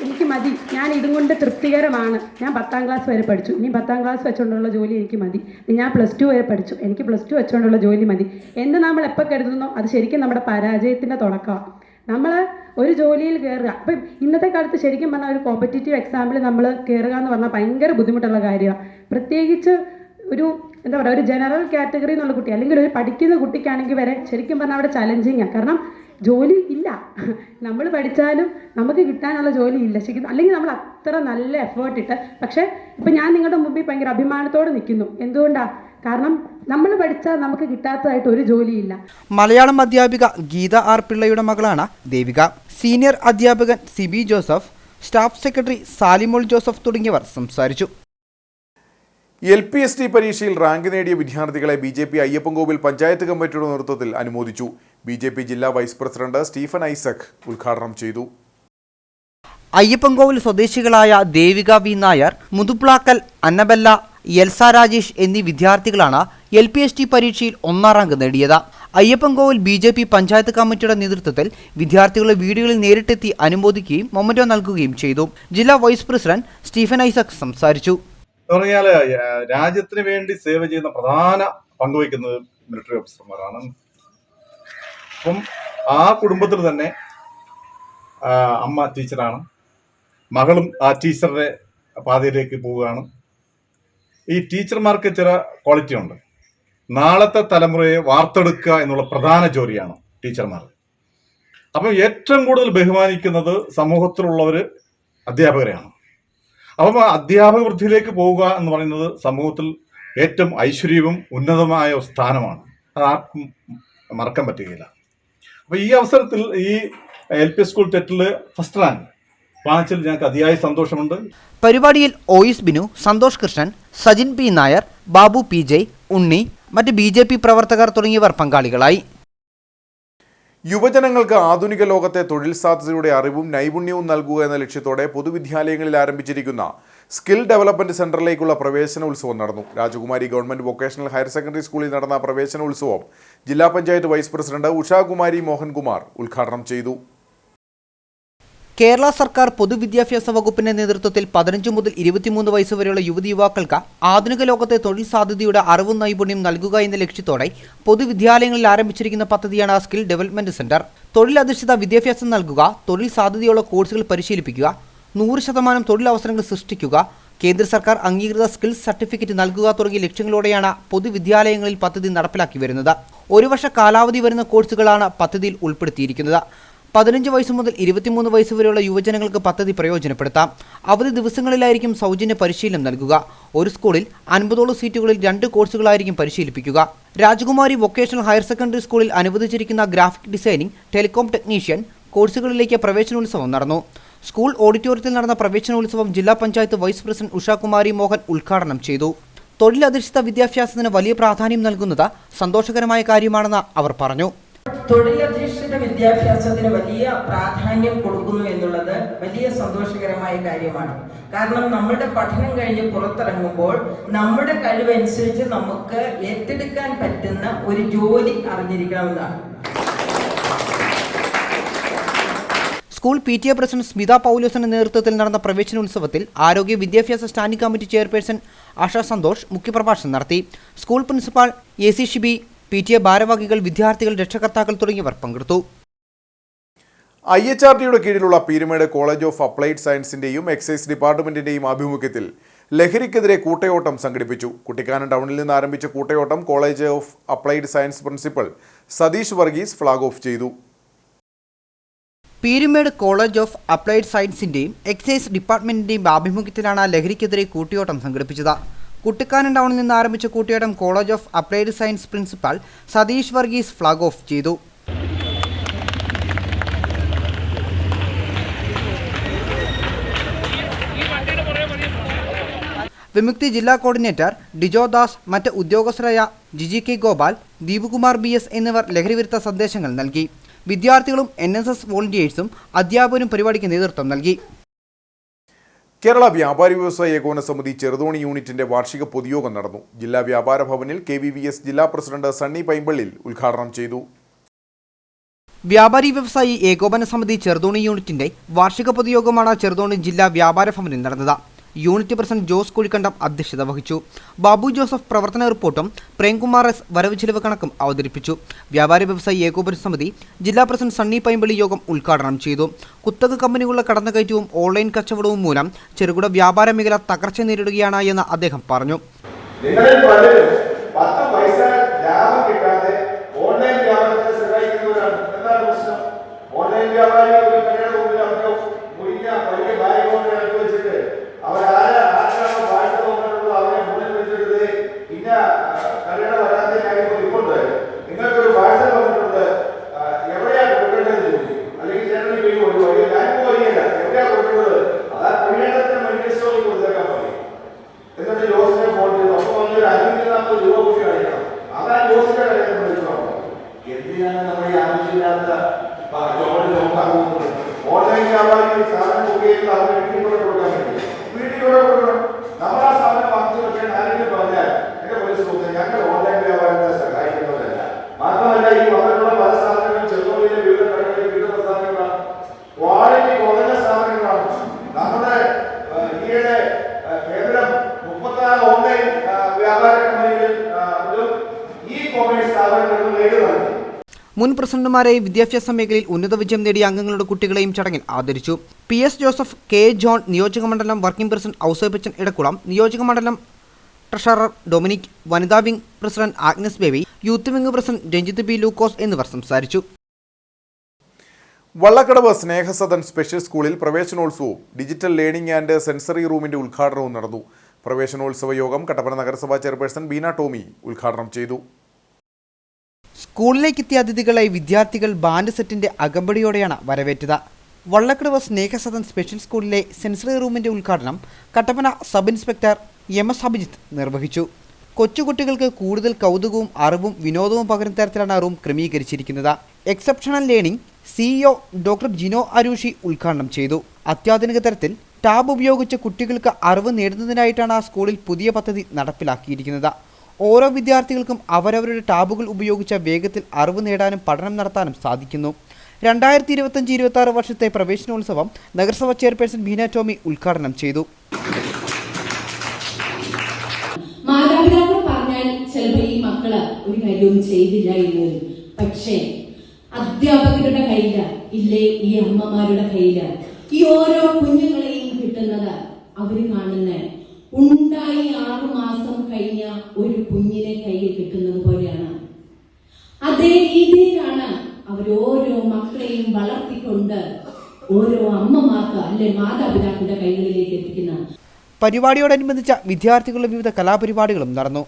എനിക്ക് മതി, ഞാൻ ഇതും കൊണ്ട് തൃപ്തികരമാണ്, ഞാൻ 10ാം ക്ലാസ് വരെ പഠിച്ചു, ഇനി 10ാം ക്ലാസ് വെച്ചുകൊണ്ടുള്ള ജോലി എനിക്ക് മതി, ഞാൻ +2 വരെ പഠിച്ചു, എനിക്ക് +2 വെച്ചുകൊണ്ടുള്ള ജോലി മതി എന്ന് നമ്മൾ എപ്പോൾ കരുതുന്നോ അത് ശരിക്കും നമ്മുടെ പരാജയത്തിൻ്റെ തുടക്കമാണ്. നമ്മൾ ഒരു ജോലിയിൽ കയറുക, അപ്പം ഇന്നത്തെ കാലത്ത് ശരിക്കും പറഞ്ഞാൽ ഒരു കോമ്പറ്റീറ്റീവ് എക്സാമിൽ നമ്മൾ കയറുക എന്ന് പറഞ്ഞാൽ ഭയങ്കര ബുദ്ധിമുട്ടുള്ള കാര്യമാണ്. പ്രത്യേകിച്ച് ഒരു എന്താ പറയുക, ഒരു ജനറൽ കാറ്റഗറി എന്നുള്ള കുട്ടി അല്ലെങ്കിൽ ഒരു പഠിക്കുന്ന കുട്ടിക്കാണെങ്കിൽ വരെ ശരിക്കും പറഞ്ഞാൽ അവിടെ ചലഞ്ചിങ്ങാണ്. കാരണം ജോലി ഇല്ല, നമ്മൾ പഠിച്ചാലും നമുക്ക് കിട്ടാനുള്ള ജോലി ഇല്ല ശരിക്കും. അല്ലെങ്കിൽ നമ്മൾ അത്ര നല്ല എഫേർട്ട് ഇട്ട്, പക്ഷേ ഇപ്പം ഞാൻ നിങ്ങളുടെ മുമ്പിൽ ഭയങ്കര അഭിമാനത്തോടെ നിൽക്കുന്നു. എന്തുകൊണ്ടാണ്? കാരണം നമ്മൾ പഠിച്ചാൽ നമുക്ക് കിട്ടാത്തതായിട്ട് ഒരു ജോലിയില്ല. മലയാളം അധ്യാപിക ഗീത R. പിള്ളയുടെ മകളാണ് ദേവിക. സീനിയർ അധ്യാപകൻ സിബി ജോസഫ്, സ്റ്റാഫ് സെക്രട്ടറി സാലിമോൾ ജോസഫ് തുടങ്ങിയവർ സംസാരിച്ചു. LPST പരീക്ഷയിൽ റാങ്ക് നേടിയ വിദ്യാർത്ഥികളെ BJP അയ്യപ്പൻകോവിൽ പഞ്ചായത്ത് കമ്മിറ്റിയുടെ നേതൃത്വത്തിൽ അനുമോദിച്ചു. BJP ജില്ലാ വൈസ് പ്രസിഡന്റ് സ്റ്റീഫൻ ഐസക് ഉദ്ഘാടനം ചെയ്തു. അയ്യപ്പൻകോവിൽ സ്വദേശികളായ ദേവിക B. നായർ, മുതുപ്ലാക്കൽ അന്നബെല്ല, എൽസ രാജേഷ് എന്നീ വിദ്യാർത്ഥികളാണ് LPST പരീക്ഷയിൽ 1ാം റാങ്ക് നേടിയത്. അയ്യപ്പൻകോവിൽ BJP പഞ്ചായത്ത് കമ്മിറ്റിയുടെ നേതൃത്വത്തിൽ വിദ്യാർത്ഥികളെ വീടുകളിൽ നേരിട്ടെത്തി അനുമോദിക്കുകയും മൊമെന്റോ നൽകുകയും ചെയ്തു. ജില്ലാ വൈസ് പ്രസിഡന്റ് സ്റ്റീഫൻ ഐസക് സംസാരിച്ചു. പറഞ്ഞാൽ രാജ്യത്തിന് വേണ്ടി സേവ ചെയ്യുന്ന പ്രധാന പങ്കുവയ്ക്കുന്നത് മിലിറ്ററി ഓഫീസർമാരാണ്. അപ്പം ആ കുടുംബത്തിൽ തന്നെ അമ്മ ടീച്ചറാണ്, മകളും ആ ടീച്ചറുടെ പാതയിലേക്ക് പോവുകയാണ്. ഈ ടീച്ചർമാർക്ക് ചില ക്വാളിറ്റി ഉണ്ട്. നാളത്തെ തലമുറയെ വാർത്തെടുക്കുക എന്നുള്ള പ്രധാന ജോലിയാണ് ടീച്ചർമാർ. അപ്പം ഏറ്റവും കൂടുതൽ ബഹുമാനിക്കുന്നത് സമൂഹത്തിലുള്ളവർ അധ്യാപകരെയാണ്. അപ്പം അധ്യാപക വൃത്തിയിലേക്ക് പോവുക എന്ന് പറയുന്നത് സമൂഹത്തിൽ ഏറ്റവും ഐശ്വര്യവും ഉന്നതമായ സ്ഥാനമാണ്. അത് ആർക്കും മറക്കാൻ പറ്റുകയില്ല. അപ്പോൾ ഈ അവസരത്തിൽ ഈ LP സ്കൂൾ ടെറ്റിൽ ഫസ്റ്റ് റാങ്ക് വാങ്ങിച്ചതിൽ ഞങ്ങൾക്ക് അതിയായ സന്തോഷമുണ്ട്. പരിപാടിയിൽ OS Binu, Santhosh Krishnan, Sajin P. Nair, Babu PJ, ഉണ്ണി, മറ്റ് BJP പ്രവർത്തകർ തുടങ്ങിയവർ പങ്കാളികളായി. യുവജനങ്ങൾക്ക് ആധുനിക ലോകത്തെ തൊഴിൽ സാധ്യതയുടെ അറിവും നൈപുണ്യവും നൽകുക എന്ന ലക്ഷ്യത്തോടെ പൊതുവിദ്യാലയങ്ങളിൽ ആരംഭിച്ചിരിക്കുന്ന സ്കിൽ ഡെവലപ്മെന്റ് സെന്ററിലേക്കുള്ള പ്രവേശനോത്സവം നടന്നു. രാജകുമാരി ഗവൺമെന്റ് വൊക്കേഷണൽ ഹയർ സെക്കൻഡറി സ്കൂളിൽ നടന്ന പ്രവേശനോത്സവം ജില്ലാ പഞ്ചായത്ത് വൈസ് പ്രസിഡന്റ് ഉഷാകുമാരി മോഹൻകുമാർ ഉദ്ഘാടനം ചെയ്തു. കേരള സർക്കാർ പൊതുവിദ്യാഭ്യാസ വകുപ്പിന്റെ നേതൃത്വത്തിൽ 15 മുതൽ 23 വയസ്സ് വരെയുള്ള യുവതി യുവാക്കൾക്ക് ആധുനിക ലോകത്തെ തൊഴിൽ സാധ്യതയുടെ അറിവും നൈപുണ്യം നൽകുക എന്ന ലക്ഷ്യത്തോടെ പൊതുവിദ്യാലയങ്ങളിൽ ആരംഭിച്ചിരിക്കുന്ന പദ്ധതിയാണ് സ്കിൽ ഡെവലപ്മെന്റ് സെന്റർ. തൊഴിലധിഷ്ഠിത വിദ്യാഭ്യാസം നൽകുക, തൊഴിൽ സാധ്യതയുള്ള കോഴ്സുകൾ പരിശീലിപ്പിക്കുക, 100% തൊഴിലവസരങ്ങൾ സൃഷ്ടിക്കുക, കേന്ദ്ര സർക്കാർ അംഗീകൃത സ്കിൽസ് സർട്ടിഫിക്കറ്റ് നൽകുക തുടങ്ങിയ ലക്ഷ്യങ്ങളോടെയാണ് പൊതുവിദ്യാലയങ്ങളിൽ പദ്ധതി നടപ്പിലാക്കി വരുന്നത്. 1 വർഷ കാലാവധി വരുന്ന കോഴ്സുകളാണ് പദ്ധതിയിൽ ഉൾപ്പെടുത്തിയിരിക്കുന്നത്. 15 വയസ്സ് മുതൽ 23 വയസ്സ് വരെയുള്ള യുവജനങ്ങൾക്ക് പദ്ധതി പ്രയോജനപ്പെടുത്താം. അവധി ദിവസങ്ങളിലായിരിക്കും സൗജന്യ പരിശീലനം നൽകുക. ഒരു സ്കൂളിൽ 50ഓളം സീറ്റുകളിൽ 2 കോഴ്സുകളായിരിക്കും പരിശീലിപ്പിക്കുക. രാജകുമാരി വൊക്കേഷണൽ ഹയർ സെക്കൻഡറി സ്കൂളിൽ അനുവദിച്ചിരിക്കുന്ന ഗ്രാഫിക് ഡിസൈനിംഗ്, ടെലികോം ടെക്നീഷ്യൻ കോഴ്സുകളിലേക്ക് പ്രവേശനോത്സവം നടന്നു. സ്കൂൾ ഓഡിറ്റോറിയത്തിൽ നടന്ന പ്രവേശനോത്സവം ജില്ലാ പഞ്ചായത്ത് വൈസ് പ്രസിഡന്റ് ഉഷാകുമാരി മോഹൻ ഉദ്ഘാടനം ചെയ്തു. തൊഴിലധിഷ്ഠിത വിദ്യാഭ്യാസത്തിന് വലിയ പ്രാധാന്യം നൽകുന്നത് സന്തോഷകരമായ കാര്യമാണെന്ന് അവർ പറഞ്ഞു. തൊഴിലധിഷ്ഠിത വിദ്യാഭ്യാസത്തിന് വലിയ പ്രാധാന്യം കൊടുക്കുന്നു എന്നുള്ളത് വലിയ സന്തോഷകരമായ കാര്യമാണ്. കാരണം നമ്മുടെ പഠനം കഴിഞ്ഞ് പുറത്തിറങ്ങുമ്പോൾ നമ്മുടെ കഴിവനുസരിച്ച് നമുക്ക് ഏറ്റെടുക്കാൻ പറ്റുന്ന ഒരു ജോലി അറിഞ്ഞിരിക്കണമെന്നാണ്. സ്കൂൾ PTA പ്രസിഡന്റ് സ്മിത പൗലോസിന്റെ നേതൃത്വത്തിൽ നടന്ന പ്രവേശനോത്സവത്തിൽ ആരോഗ്യ വിദ്യാഭ്യാസ standing committee chairperson Asha Santhosh മുഖ്യപ്രഭാഷണം നടത്തി. School principal AC Shibi, PTA ഭാരവാഹികൾ, വിദ്യാർത്ഥികൾ, രക്ഷകർത്താക്കൾ തുടങ്ങിയവർ പങ്കെടുത്തു. IHRDയുടെ കീഴിലുള്ള പീരുമേട് കോളേജ് ഓഫ് അപ്ലൈഡ് സയൻസിന്റെയും എക്സൈസ് ഡിപ്പാർട്ട്മെന്റിന്റെയും ആഭിമുഖ്യത്തിൽ ലഹരിക്കെതിരെ കൂട്ടയോട്ടം സംഘടിപ്പിച്ചു. കുട്ടിക്കാനം ടൗണിൽ നിന്ന് ആരംഭിച്ച കൂട്ടയോട്ടം college of applied science principal Satheesh Varghese flag off ചെയ്തു. പീരുമേട് കോളേജ് ഓഫ് അപ്ലൈഡ് സയൻസിന്റെയും എക്സൈസ് ഡിപ്പാർട്ട്മെന്റിന്റെയും ആഭിമുഖ്യത്തിലാണ് ലഹരിക്കെതിരെ കൂട്ടയോട്ടം സംഘടിപ്പിച്ചത്. കുട്ടിക്കാനം ടൗണിൽ നിന്ന് ആരംഭിച്ച കൂട്ടയോട്ടം college of applied science principal Satheesh Varghese flag off ചെയ്തു. വിമുക്തി ജില്ലാ കോർഡിനേറ്റർ ഡിജോ ദാസ്, മറ്റ് ഉദ്യോഗസ്ഥരായ ജിജി കെ ഗോപാൽ, ദീപകുമാർ BS എന്നിവർ ലഹരിവിരുദ്ധ സന്ദേശങ്ങൾ നൽകി. വിദ്യാർത്ഥികളും NSS വോളണ്ടിയേഴ്സും അധ്യാപകരും പരിപാടിക്ക് നേതൃത്വം നൽകി. കേരള വ്യാപാരി വ്യവസായ ഏകോപന സമിതി ചെറുതോണി യൂണിറ്റിന്റെ വാർഷിക പൊതുയോഗം നടന്നു. ജില്ലാ വ്യാപാര ഭവനിൽ KVVS ജില്ലാ പ്രസിഡന്റ് സണ്ണി പൈമ്പള്ളിൽ ഉദ്ഘാടനം ചെയ്തു. വ്യാപാരി വ്യവസായി ഏകോപന സമിതി ചെറുതോണി യൂണിറ്റിന്റെ വാർഷിക പൊതുയോഗമാണ് ചെറുതോണി ജില്ലാ വ്യാപാര ഭവനിൽ നടന്നത്. യൂണിറ്റ് പ്രസിഡന്റ് ജോസ് കുഴിക്കണ്ടം അധ്യക്ഷത വഹിച്ചു. ബാബു ജോസഫ് പ്രവർത്തന റിപ്പോർട്ടും പ്രേംകുമാർ S വരവ് ചിലവ് കണക്കും അവതരിപ്പിച്ചു. വ്യാപാരി വ്യവസായി ഏകോപന സമിതി ജില്ലാ പ്രസിഡന്റ് സണ്ണി പൈമ്പള്ളി യോഗം ഉദ്ഘാടനം ചെയ്തു. കുത്തക കമ്പനികളുടെ കടന്നുകയറ്റവും ഓൺലൈൻ കച്ചവടവും മൂലം ചെറുകിട വ്യാപാര മേഖല തകർച്ച നേരിടുകയാണ് എന്ന് അദ്ദേഹം പറഞ്ഞു. മുൻ പ്രസിഡന്റുമാരെയും വിദ്യാഭ്യാസ മേഖലയിൽ ഉന്നത വിജയം നേടിയ അംഗങ്ങളുടെ കുട്ടികളെയും ചടങ്ങിൽ ആദരിച്ചു. PS ജോസഫ്, K ജോൺ, നിയോജകമണ്ഡലം വർക്കിംഗ് പ്രസിഡന്റ് ഔസേപ്പച്ചൻ ഇടക്കുളം, നിയോജകമണ്ഡലം ട്രഷറർ ഡൊമിനിക്, വനിതാ wing president Agnes baby, youth wing president Ranjith B ലൂക്കോസ് എന്നിവർ സംസാരിച്ചു. വള്ളക്കടവ് സ്നേഹസദൻ സ്പെഷ്യൽ സ്കൂളിൽ പ്രവേശനോത്സവവും ഡിജിറ്റൽ ലേണിംഗ് ആൻഡ് സെൻസറി റൂമിന്റെ ഉദ്ഘാടനവും നടന്നു. പ്രവേശനോത്സവ യോഗം കട്ടപ്പന നഗരസഭാ ചെയർപേഴ്സൺ ബീന ടോമി ഉദ്ഘാടനം ചെയ്തു. സ്കൂളിലേക്കെത്തിയ അതിഥികളെ വിദ്യാർത്ഥികൾ ബാൻഡ് സെറ്റിന്റെ അകമ്പടിയോടെയാണ് വരവേറ്റത്. വള്ളക്കടവ് സ്നേഹസദൻ സ്പെഷ്യൽ സ്കൂളിലെ സെൻസറി റൂമിന്റെ ഉദ്ഘാടനം Kattappana sub inspector MS Abhijith നിർവഹിച്ചു. കൊച്ചുകുട്ടികൾക്ക് കൂടുതൽ കൗതുകവും അറിവും വിനോദവും പകരുന്ന തരത്തിലാണ് റൂം ക്രമീകരിച്ചിരിക്കുന്നത്. Exceptional learning CEO doctor Jino Arushi ഉദ്ഘാടനം ചെയ്തു. അത്യാധുനിക തരത്തിൽ ടാബ് ഉപയോഗിച്ച് കുട്ടികൾക്ക് അറിവ് നേടുന്നതിനായിട്ടാണ് സ്കൂളിൽ പുതിയ പദ്ധതി നടപ്പിലാക്കിയിരിക്കുന്നത്. ഓരോ വിദ്യാർത്ഥികൾക്കും അവരവരുടെ ടാബുകൾ ഉപയോഗിച്ച വേഗത്തിൽ അറിവ് നേടാനും പഠനം നടത്താനും സാധിക്കുന്നു. 2025-26 വർഷത്തെ പ്രവേശനോത്സവം നഗരസഭാ ചെയർപേഴ്സൺ ബീന ടോമി ഉദ്ഘാടനം ചെയ്തു. മാതാപിതാക്കൾ പറഞ്ഞാൽ ചിലപ്പോൾ ഈ മക്കള് ഒരു കാര്യവും ചെയ്തില്ല എന്ന് വരും. പക്ഷേ അധ്യാപകരുടെ കയ്യില ഇല്ലേ, ഈ അമ്മമാരുടെ കയ്യില ഈ ഓരോ കുഞ്ഞുങ്ങളെയും കിട്ടുന്നത് അവര് കാണുന്ന ഉണ്ടായി 6 മാസം കഴിഞ്ഞ ഒരു കുഞ്ഞിനെ കയ്യിൽ കിട്ടുന്നത് പോലെയാണ്. അതേ രീതിയിലാണ് അവരോരോ മക്കളെയും വളർത്തിക്കൊണ്ട് ഓരോ അമ്മമാർക്ക് അല്ലെ മാതാപിതാക്കളുടെ കൈകളിലേക്ക് എത്തിക്കുന്ന. പരിപാടിയോടനുബന്ധിച്ച വിദ്യാർത്ഥികളുടെ വിവിധ കലാപരിപാടികളും നടന്നു.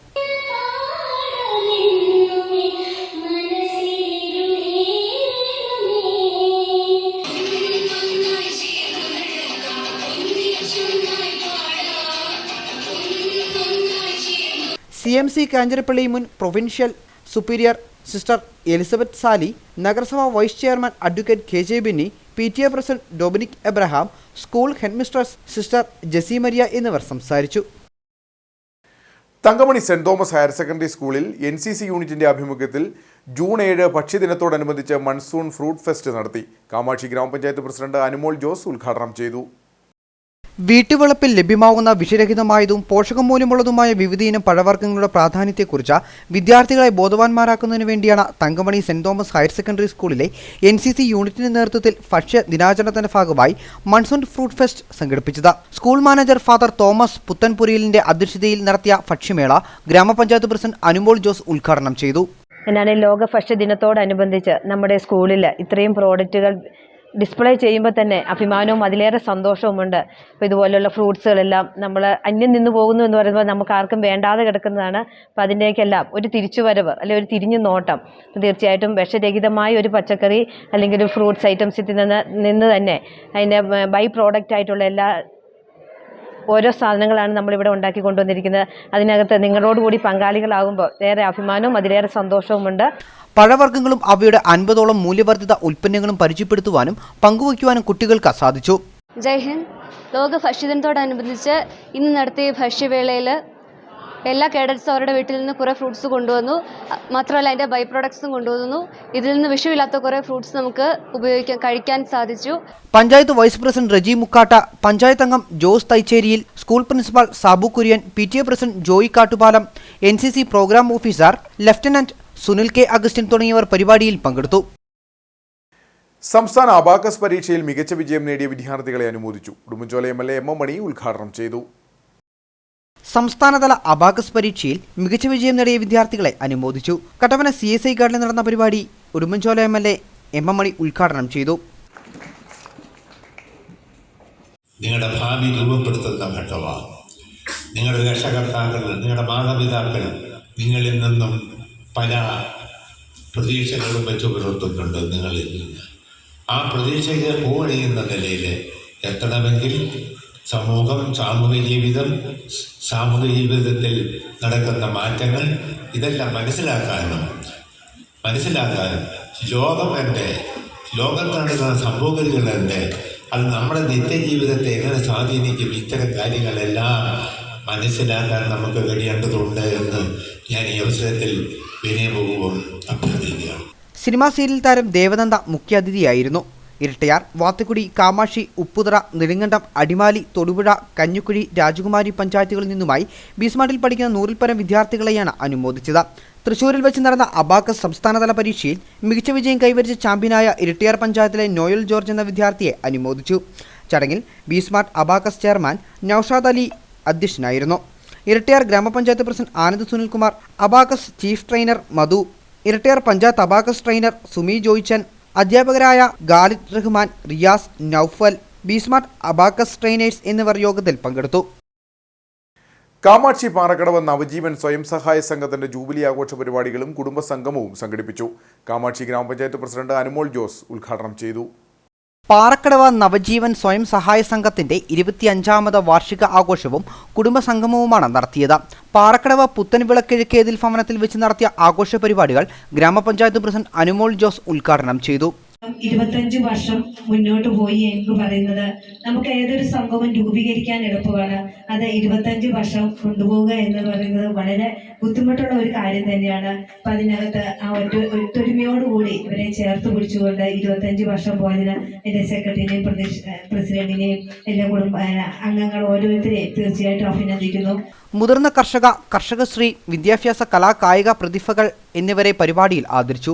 CMC കാഞ്ഞിരപ്പള്ളി മുൻ provincial superior sister Elizabeth Sali, നഗരസഭാ vice chairman advocate KJ Benny, PTA president Dominic Abraham, school headmistress sister Jessy Maria എന്നിവർ സംസാരിച്ചു. Thankamani saint Thomas higher secondary സ്കൂളിൽ NCC യൂണിറ്റിന്റെ ആഭിമുഖ്യത്തിൽ ജൂൺ 7 ഭക്ഷ്യദിനത്തോടനുബന്ധിച്ച് മൺസൂൺ ഫ്രൂട്ട് ഫെസ്റ്റ് നടത്തി. കാമാക്ഷി ഗ്രാമപഞ്ചായത്ത് പ്രസിഡന്റ് അനുമോൾ ജോസ് ഉദ്ഘാടനം ചെയ്തു. വീട്ടുവളപ്പിൽ ലഭ്യമാകുന്ന വിഷരഹിതമായതും പോഷകമൂല്യമുള്ളതുമായ വിവിധയിനം പഴവർഗ്ഗങ്ങളുടെ പ്രാധാന്യത്തെക്കുറിച്ച് വിദ്യാർത്ഥികളെ ബോധവാന്മാരാക്കുന്നതിനു വേണ്ടിയാണ് Thankamani saint Thomas higher secondary സ്കൂളിലെ NCC യൂണിറ്റിന്റെ നേതൃത്വത്തിൽ ഭക്ഷ്യ ദിനാചരണത്തിന്റെ ഭാഗമായി മൺസൂൺ ഫ്രൂട്ട് ഫെസ്റ്റ് സംഘടിപ്പിച്ചത്. സ്കൂൾ മാനേജർ ഫാദർ തോമസ് പുത്തൻപുരിയിലിന്റെ അധ്യക്ഷതയിൽ നടത്തിയ ഭക്ഷ്യമേള ഗ്രാമപഞ്ചായത്ത് പ്രസിഡന്റ് അനുമോൾ ജോസ് ഉദ്ഘാടനം ചെയ്തു. ലോക ഭക്ഷ്യ ദിനത്തോടനുബന്ധിച്ച് നമ്മുടെ സ്കൂളിൽ ഇത്രയും പ്രോഡക്റ്റുകൾ ഡിസ്പ്ലേ ചെയ്യുമ്പോൾ തന്നെ അഭിമാനവും അതിലേറെ സന്തോഷവുമുണ്ട്. അപ്പോൾ ഇതുപോലുള്ള ഫ്രൂട്ട്സുകളെല്ലാം നമ്മൾ അന്യം നിന്ന് പോകുന്നു എന്ന് പറയുമ്പോൾ നമുക്ക് ആർക്കും വേണ്ടാതെ കിടക്കുന്നതാണ്. അപ്പോൾ അതിൻ്റെയൊക്കെല്ലാം ഒരു തിരിച്ചുവരവ് അല്ലെങ്കിൽ ഒരു തിരിഞ്ഞു നോട്ടം തീർച്ചയായിട്ടും വിഷരഹിതമായ ഒരു പച്ചക്കറി അല്ലെങ്കിൽ ഒരു ഫ്രൂട്ട്സ് ഐറ്റംസിൽ നിന്ന് തന്നെ അതിൻ്റെ ബൈ പ്രോഡക്റ്റ് ആയിട്ടുള്ള എല്ലാ ഓരോ സാധനങ്ങളാണ് നമ്മളിവിടെ ഉണ്ടാക്കി കൊണ്ടുവന്നിരിക്കുന്നത്. അതിനകത്ത് നിങ്ങളോടുകൂടി പങ്കാളികളാകുമ്പോൾ ഏറെ അഭിമാനവും അതിലേറെ സന്തോഷവുമുണ്ട്. പഴവർഗ്ഗങ്ങളും അവയുടെ 50ഓളം മൂല്യവർദ്ധിത ഉൽപ്പന്നങ്ങളും പരിചയപ്പെടുത്തുവാനും പങ്കുവയ്ക്കുവാനും കുട്ടികൾക്ക് സാധിച്ചു. ജയ് ഹിന്ദ്. ലോക ഭക്ഷ്യദിനത്തോടനുബന്ധിച്ച് ഇന്ന് നടത്തിയ ഭക്ഷ്യവേളയിൽ എല്ലാ കേഡറ്റ്സും അവരുടെ വീട്ടിൽ നിന്ന് കുറേ ഫ്രൂട്ട്സ് കൊണ്ടുവന്നു. മാത്രമല്ല അതിൻ്റെ ബൈ പ്രോഡക്ട്സും കൊണ്ടുവന്നു. ഇതിൽ നിന്ന് വിഷമില്ലാത്ത കുറേ ഫ്രൂട്ട്സ് നമുക്ക് കഴിക്കാൻ സാധിച്ചു. പഞ്ചായത്ത് വൈസ് പ്രസിഡന്റ് റജി മുക്കാട്ട, പഞ്ചായത്ത് അംഗം ജോസ് തൈച്ചേരിയിൽ, school principal Sabu Kurian, PTA president Joy Kattupalam, NCC program officer lieutenant Sunil K. Augustine തുടങ്ങിയവർ പരിപാടിയിൽ പങ്കെടുത്തു. സംസ്ഥാന അബാക്കസ് പരീക്ഷയിൽ മികച്ച വിജയം നേടിയ വിദ്യാർത്ഥികളെ അനുമോദിച്ചു. Udumbanchola MLA M. മണി ഉദ്ഘാടനം ചെയ്തു. സംസ്ഥാനതല അബാക്കസ് പരീക്ഷയിൽ മികച്ച വിജയം നേടിയ വിദ്യാർത്ഥികളെ അനുമോദിച്ചു. കട്ടപ്പന CSI ഗാർഡിൽ നടന്ന പരിപാടി ഉടുമ്പൻചോല MLA M. മണി ഉദ്ഘാടനം ചെയ്തു. നിങ്ങളുടെ ഭാവി രൂപപ്പെടുത്തുന്ന ഘട്ടമാണ്. നിങ്ങളുടെ രക്ഷകർത്താക്കൾ, നിങ്ങളുടെ മാതാപിതാക്കൾ നിങ്ങളിൽ നിന്നും പല പ്രതീക്ഷകളും വെച്ചു പുലർത്തുന്നുണ്ട്. നിങ്ങളിൽ നിന്ന് ആ പ്രതീക്ഷയ്ക്ക് പോകഴിയുന്ന നിലയിൽ എത്തണമെങ്കിൽ സമൂഹം, സാമൂഹിക ജീവിതത്തിൽ നടക്കുന്ന മാറ്റങ്ങൾ ഇതെല്ലാം മനസ്സിലാക്കാനും ലോകത്ത് നടക്കുന്ന സംഭവഗതികൾ അത് നമ്മുടെ നിത്യജീവിതത്തെ എങ്ങനെ സ്വാധീനിക്കും, ഇത്തരം കാര്യങ്ങളെല്ലാം മനസ്സിലാക്കാൻ നമുക്ക് കഴിയേണ്ടതുണ്ട് എന്ന് ഞാൻ ഈ അവസരത്തിൽ വിനയപൂർവ്വം അഭ്യർത്ഥിക്കുകയാണ്. സിനിമാ സീരിയൽ താരം ദേവനന്ദ മുഖ്യാതിഥിയായിരുന്നു. ഇരട്ടയാർ, വാത്തുക്കുടി, കാമാക്ഷി, ഉപ്പുതറ, നെടുങ്കണ്ടം, അടിമാലി, തൊടുപുഴ, കഞ്ഞിക്കുഴി, രാജകുമാരി പഞ്ചായത്തുകളിൽ നിന്നുമായി ബിസ്മാർട്ടിൽ പഠിക്കുന്ന 100-ൽ പരം വിദ്യാർത്ഥികളെയാണ് അനുമോദിച്ചത്. തൃശ്ശൂരിൽ വെച്ച് നടന്ന അബാക്കസ് സംസ്ഥാനതല പരീക്ഷയിൽ മികച്ച വിജയം കൈവരിച്ച ചാമ്പ്യനായ ഇരട്ടയാർ പഞ്ചായത്തിലെ നോയൽ ജോർജ് എന്ന വിദ്യാർത്ഥിയെ അനുമോദിച്ചു. ചടങ്ങിൽ B smart abacus chairman Noushad Ali അധ്യക്ഷനായിരുന്നു. ഇരട്ടയാർ ഗ്രാമപഞ്ചായത്ത് president Anand Sunilkumar, abacus chief trainer Madhu, Erattayar panchayat abacus trainer Sumi Joychan, അധ്യാപകരായ Khalid Rahman, Riyas, Noufal, B smart abacus trainers എന്നിവർ യോഗത്തിൽ പങ്കെടുത്തു. കാമാക്ഷി പാറക്കടവ് നവജീവൻ സ്വയം സഹായ സംഘത്തിന്റെ ജൂബിലി ആഘോഷ പരിപാടികളും കുടുംബസംഗമവും സംഘടിപ്പിച്ചു. കാമാക്ഷി ഗ്രാമപഞ്ചായത്ത് പ്രസിഡന്റ് അനുമോൾ ജോസ് ഉദ്ഘാടനം ചെയ്തു. പാറക്കടവ് നവജീവൻ സ്വയം സഹായ സംഘത്തിന്റെ 25ാമത് വാർഷിക ആഘോഷവും കുടുംബസംഗമവുമാണ് നടത്തിയത്. പാറക്കടവ് പുത്തൻവിളക്കിഴക്കേതിൽ ഭവനത്തിൽ വെച്ച് നടത്തിയ ആഘോഷ പരിപാടികൾ ഗ്രാമപഞ്ചായത്ത് പ്രസിഡന്റ് അനുമോൾ ജോസ് ഉദ്ഘാടനം ചെയ്തു. 25 വർഷം മുന്നോട്ട് പോയി എന്ന് പറയുന്നത് നമുക്ക് ഏതൊരു സംഘവും രൂപീകരിക്കാൻ എളുപ്പമാണ്. അത് 25 വർഷം കൊണ്ടുപോവുക എന്ന് പറയുന്നത് വളരെ ബുദ്ധിമുട്ടുള്ള ഒരു കാര്യം തന്നെയാണ്. അപ്പം അതിനകത്ത് ആ ഒത്തൊരുമയോടുകൂടി ഇവരെ ചേർത്ത് പിടിച്ചുകൊണ്ട് 25 വർഷം പോയതിന് എൻ്റെ സെക്രട്ടറിനെയും പ്രസിഡന്റിനെയും എല്ലാ അംഗങ്ങൾ ഓരോരുത്തരെയും തീർച്ചയായിട്ടും അഭിനന്ദിക്കുന്നു. മുതിർന്ന കർഷകശ്രീ, വിദ്യാഭ്യാസ, കലാ, കായിക പ്രതിഭകൾ എന്നിവരെ പരിപാടിയിൽ ആദരിച്ചു.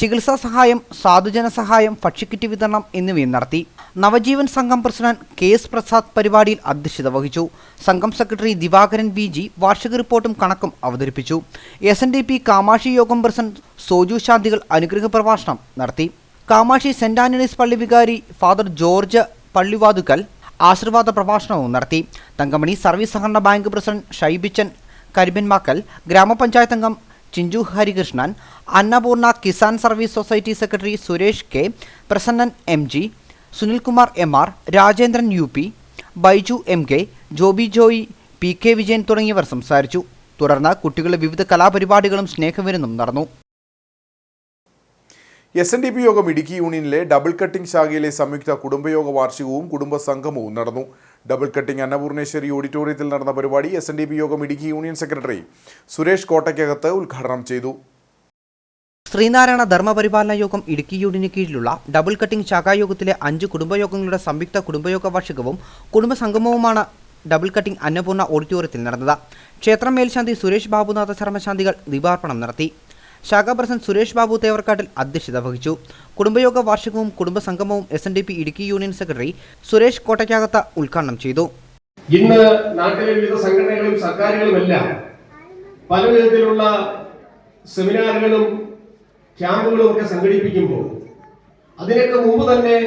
ചികിത്സാ സഹായം, സാധുജന സഹായം, ഭക്ഷ്യക്കിറ്റ് വിതരണം എന്നിവയും നടത്തി. നവജീവൻ സംഘം പ്രസിഡന്റ് KS പ്രസാദ് പരിപാടിയിൽ അധ്യക്ഷത വഹിച്ചു. സംഘം സെക്രട്ടറി ദിവാകരൻ VG വാർഷിക റിപ്പോർട്ടും കണക്കും അവതരിപ്പിച്ചു. SNDP കാമാക്ഷി യോഗം പ്രസിഡന്റ് സോജു ശാന്തികൾ അനുഗ്രഹ പ്രഭാഷണം നടത്തി. കാമാക്ഷി സെന്റ് ആന്റണീസ് പള്ളി വികാരി ഫാദർ ജോർജ് പള്ളിവാതുക്കൽ ആശീർവാദ പ്രഭാഷണവും നടത്തി. തങ്കമണി സർവീസ് സഹകരണ ബാങ്ക് പ്രസിഡന്റ് ഷൈബിച്ചൻ കരിമ്പൻമാക്കൽ, ഗ്രാമപഞ്ചായത്ത് അംഗം Chinchu Harikrishnan, Annapoorna Kisan service society secretary Suresh K, Prasannan MG, Sunilkumar MR, Rajendran UP, Baiju MK, Joby Joy, PK Vijayan തുടങ്ങിയവർ സംസാരിച്ചു. തുടർന്ന് കുട്ടികളുടെ വിവിധ കലാപരിപാടികളും സ്നേഹവിരുന്നും നടന്നു. SNDP യോഗം ഇടുക്കി യൂണിയനിലെ ഡബിൾ കട്ടിംഗ് ശാഖയിലെ സംയുക്ത കുടുംബയോഗ വാർഷികവും കുടുംബസംഗമവും നടന്നു. ഡബിൾ കട്ടിംഗ് അന്നപൂർണേശ്വരി ഓഡിറ്റോറിയത്തിൽ നടന്ന പരിപാടി SNDP യോഗം ഇടുക്കി യൂണിയൻ സെക്രട്ടറി സുരേഷ് കോട്ടയ്ക്കകത്ത് ഉദ്ഘാടനം ചെയ്തു. ശ്രീനാരായണ ധർമ്മപരിപാലന യോഗം ഇടുക്കി യൂണിയന് കീഴിലുള്ള ഡബിൾ കട്ടിംഗ് ശാഖായോഗത്തിലെ 5 കുടുംബയോഗങ്ങളുടെ സംയുക്ത കുടുംബയോഗ വാർഷികവും കുടുംബസംഗമവുമാണ് ഡബിൾ കട്ടിംഗ് അന്നപൂർണ ഓഡിറ്റോറിയത്തിൽ നടന്നത്. ക്ഷേത്രം മേൽശാന്തി സുരേഷ് ബാബുനാഥ ശർമ്മശാന്തികൾ ദീപാർപ്പണം നടത്തി. ശാഖാ പ്രസിഡന്റ് സുരേഷ് ബാബു തേവർക്കാട്ടിൽ അധ്യക്ഷത വഹിച്ചു. കുടുംബയോഗ വാർഷികവും കുടുംബസംഗമവും SNDP Idukki union secretary Suresh Kottaykkakath ഉദ്ഘാടനം ചെയ്തു. ഇന്ന് നാട്ടിലെ വിവിധ സംഘടനകളും സർക്കാരുകളുമെല്ലാം പല വിധത്തിലുള്ള സെമിനാറുകളും ക്യാമ്പുകളും ഒക്കെ സംഘടിപ്പിക്കുമ്പോൾ അതിനൊക്കെ മുമ്പ് തന്നെ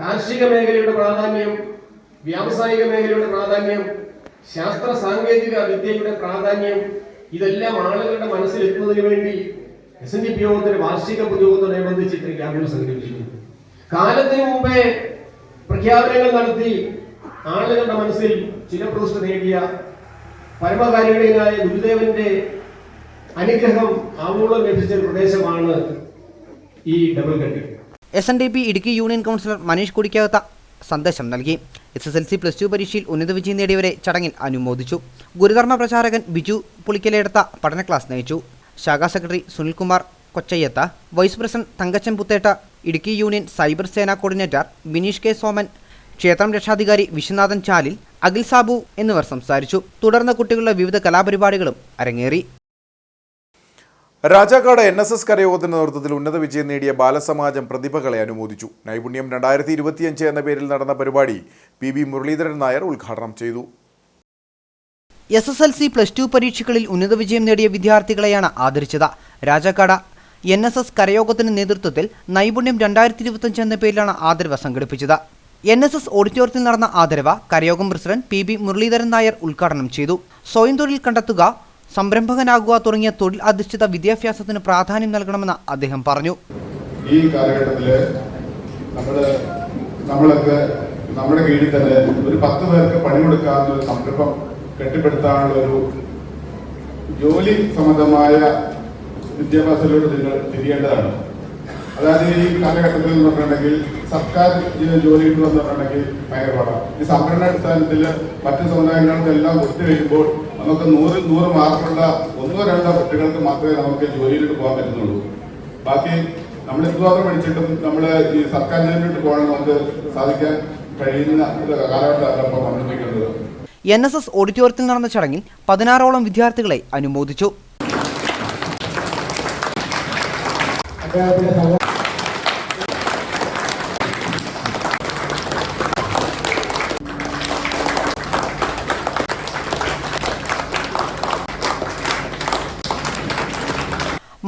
കാർഷിക മേഖലയുടെ പ്രാധാന്യം, വ്യാവസായിക മേഖലയുടെ പ്രാധാന്യം, ശാസ്ത്ര സാങ്കേതിക വിദ്യയുടെ പ്രാധാന്യം ഇതെല്ലാം ആളുകളുടെ മനസ്സിലെത്തുന്നതിന് വേണ്ടി SNDP യോഗത്തിന്റെ വാർഷിക പൊതുയോഗത്തോടനുബന്ധിച്ച് ഇത്തരം ക്യാമ്പുകൾ സംഘടിപ്പിച്ചിട്ടുണ്ട്. കാലത്തിന് മുമ്പേ പ്രഖ്യാപനങ്ങൾ നടത്തി ആളുകളുടെ മനസ്സിൽ ചിരപ്രതിഷ്ഠ നേടിയ പരമകാരുണ്യനായ ഗുരുദേവന്റെ അനുഗ്രഹം ആവോളം ലഭിച്ച ഒരു പ്രദേശമാണ് ഈ double cutting. SNDP Idukki union councillor Manish Kudikkakath സന്ദേശം നൽകി. SSLC+2 പരീക്ഷയിൽ ഉന്നത വിജയം നേടിയവരെ ചടങ്ങിൽ അനുമോദിച്ചു. ഗുരുധർമ്മ പ്രചാരകൻ ബിജു പുളിക്കലെടുത്ത പഠന ക്ലാസ് നയിച്ചു. ശാഖാ secretary Sunilkumar Kochayyath, vice president Thankachan Puthetta, Idukki union cyber Sena coordinator Bineesh K Soman, ക്ഷേത്രം രക്ഷാധികാരി വിശ്വനാഥൻ ചാലിൽ, അഖിൽ സാബു എന്നിവർ സംസാരിച്ചു. തുടർന്ന് കുട്ടികളുടെ വിവിധ കലാപരിപാടികളും അരങ്ങേറി. രാജാക്കാട് NSS കരയോഗത്തിന്റെ നേതൃത്വത്തിൽ ഉന്നത വിജയം നേടിയ ബാലസമാജം പ്രതിഭകളെ അനുമോദിച്ചു. നൈപുണ്യം 2025 എന്ന പേരിൽ നടന്ന പരിപാടി PB മുരളീധരൻ നായർ ഉദ്ഘാടനം ചെയ്തു. SSLC+2 പരീക്ഷകളിൽ ഉന്നത വിജയം നേടിയ വിദ്യാർത്ഥികളെയാണ് ആദരിച്ചത്. രാജാക്കാട് NSS കരയോഗത്തിന്റെ നേതൃത്വത്തിൽ നൈപുണ്യം 2025 എന്ന പേരിലാണ് ആദരവ് സംഘടിപ്പിച്ചത്. NSS ഓഡിറ്റോറിയത്തിൽ നടന്ന ആദരവ് കരയോഗം പ്രസിഡന്റ് PB മുരളീധരൻ നായർ ഉദ്ഘാടനം ചെയ്തു. സ്വയം തൊഴിൽ കണ്ടെത്തുക, സംരംഭകനാകുക തുടങ്ങിയ തൊഴിൽ അധിഷ്ഠിത വിദ്യാഭ്യാസത്തിന് പ്രാധാന്യം നൽകണമെന്ന് അദ്ദേഹം പറഞ്ഞു. ഈ കാലഘട്ടത്തിൽ നമ്മളൊക്കെ നമ്മുടെ കീഴിൽ തന്നെ ഒരു 10 പേർക്ക് പണി കൊടുക്കാവുന്ന ഒരു സംരംഭം കെട്ടിപ്പടുത്താനുള്ള ഒരു ജോലി സംബന്ധമായ വിദ്യാഭ്യാസത്തിലൂടെ നിങ്ങൾ തിരിയേണ്ടതാണ്. അതായത് ഈ കാലഘട്ടത്തിൽ എന്ന് പറഞ്ഞിട്ടുണ്ടെങ്കിൽ സർക്കാർ ജോലി കിട്ടുമെന്ന് പറഞ്ഞിട്ടുണ്ടെങ്കിൽ ഭയങ്കര പാടാണ്. ഈ സംഭരണ അടിസ്ഥാനത്തിൽ മറ്റു സമുദായങ്ങൾക്കെല്ലാം ഒത്തു കഴിയുമ്പോൾ നമുക്ക് 100 മാർക്കുള്ള 1-2 കുട്ടികൾക്ക് മാത്രമേ നമുക്ക് ജോലിയിലോട്ട് പോകാൻ പറ്റുന്നുള്ളൂ. ബാക്കി നമ്മൾ എന്തുമാത്രം പഠിച്ചിട്ടും നമ്മൾ ഈ സർക്കാർ ജോലിയിലോട്ട് പോകണം നമുക്ക് സാധിക്കാൻ കഴിയുന്ന കാലഘട്ടമല്ല ഇപ്പോൾ സമർപ്പിക്കുന്നത്. NSS ഓഡിറ്റോറിയത്തിൽ നടന്ന ചടങ്ങിൽ 16ഓളം വിദ്യാർത്ഥികളെ അനുമോദിച്ചു.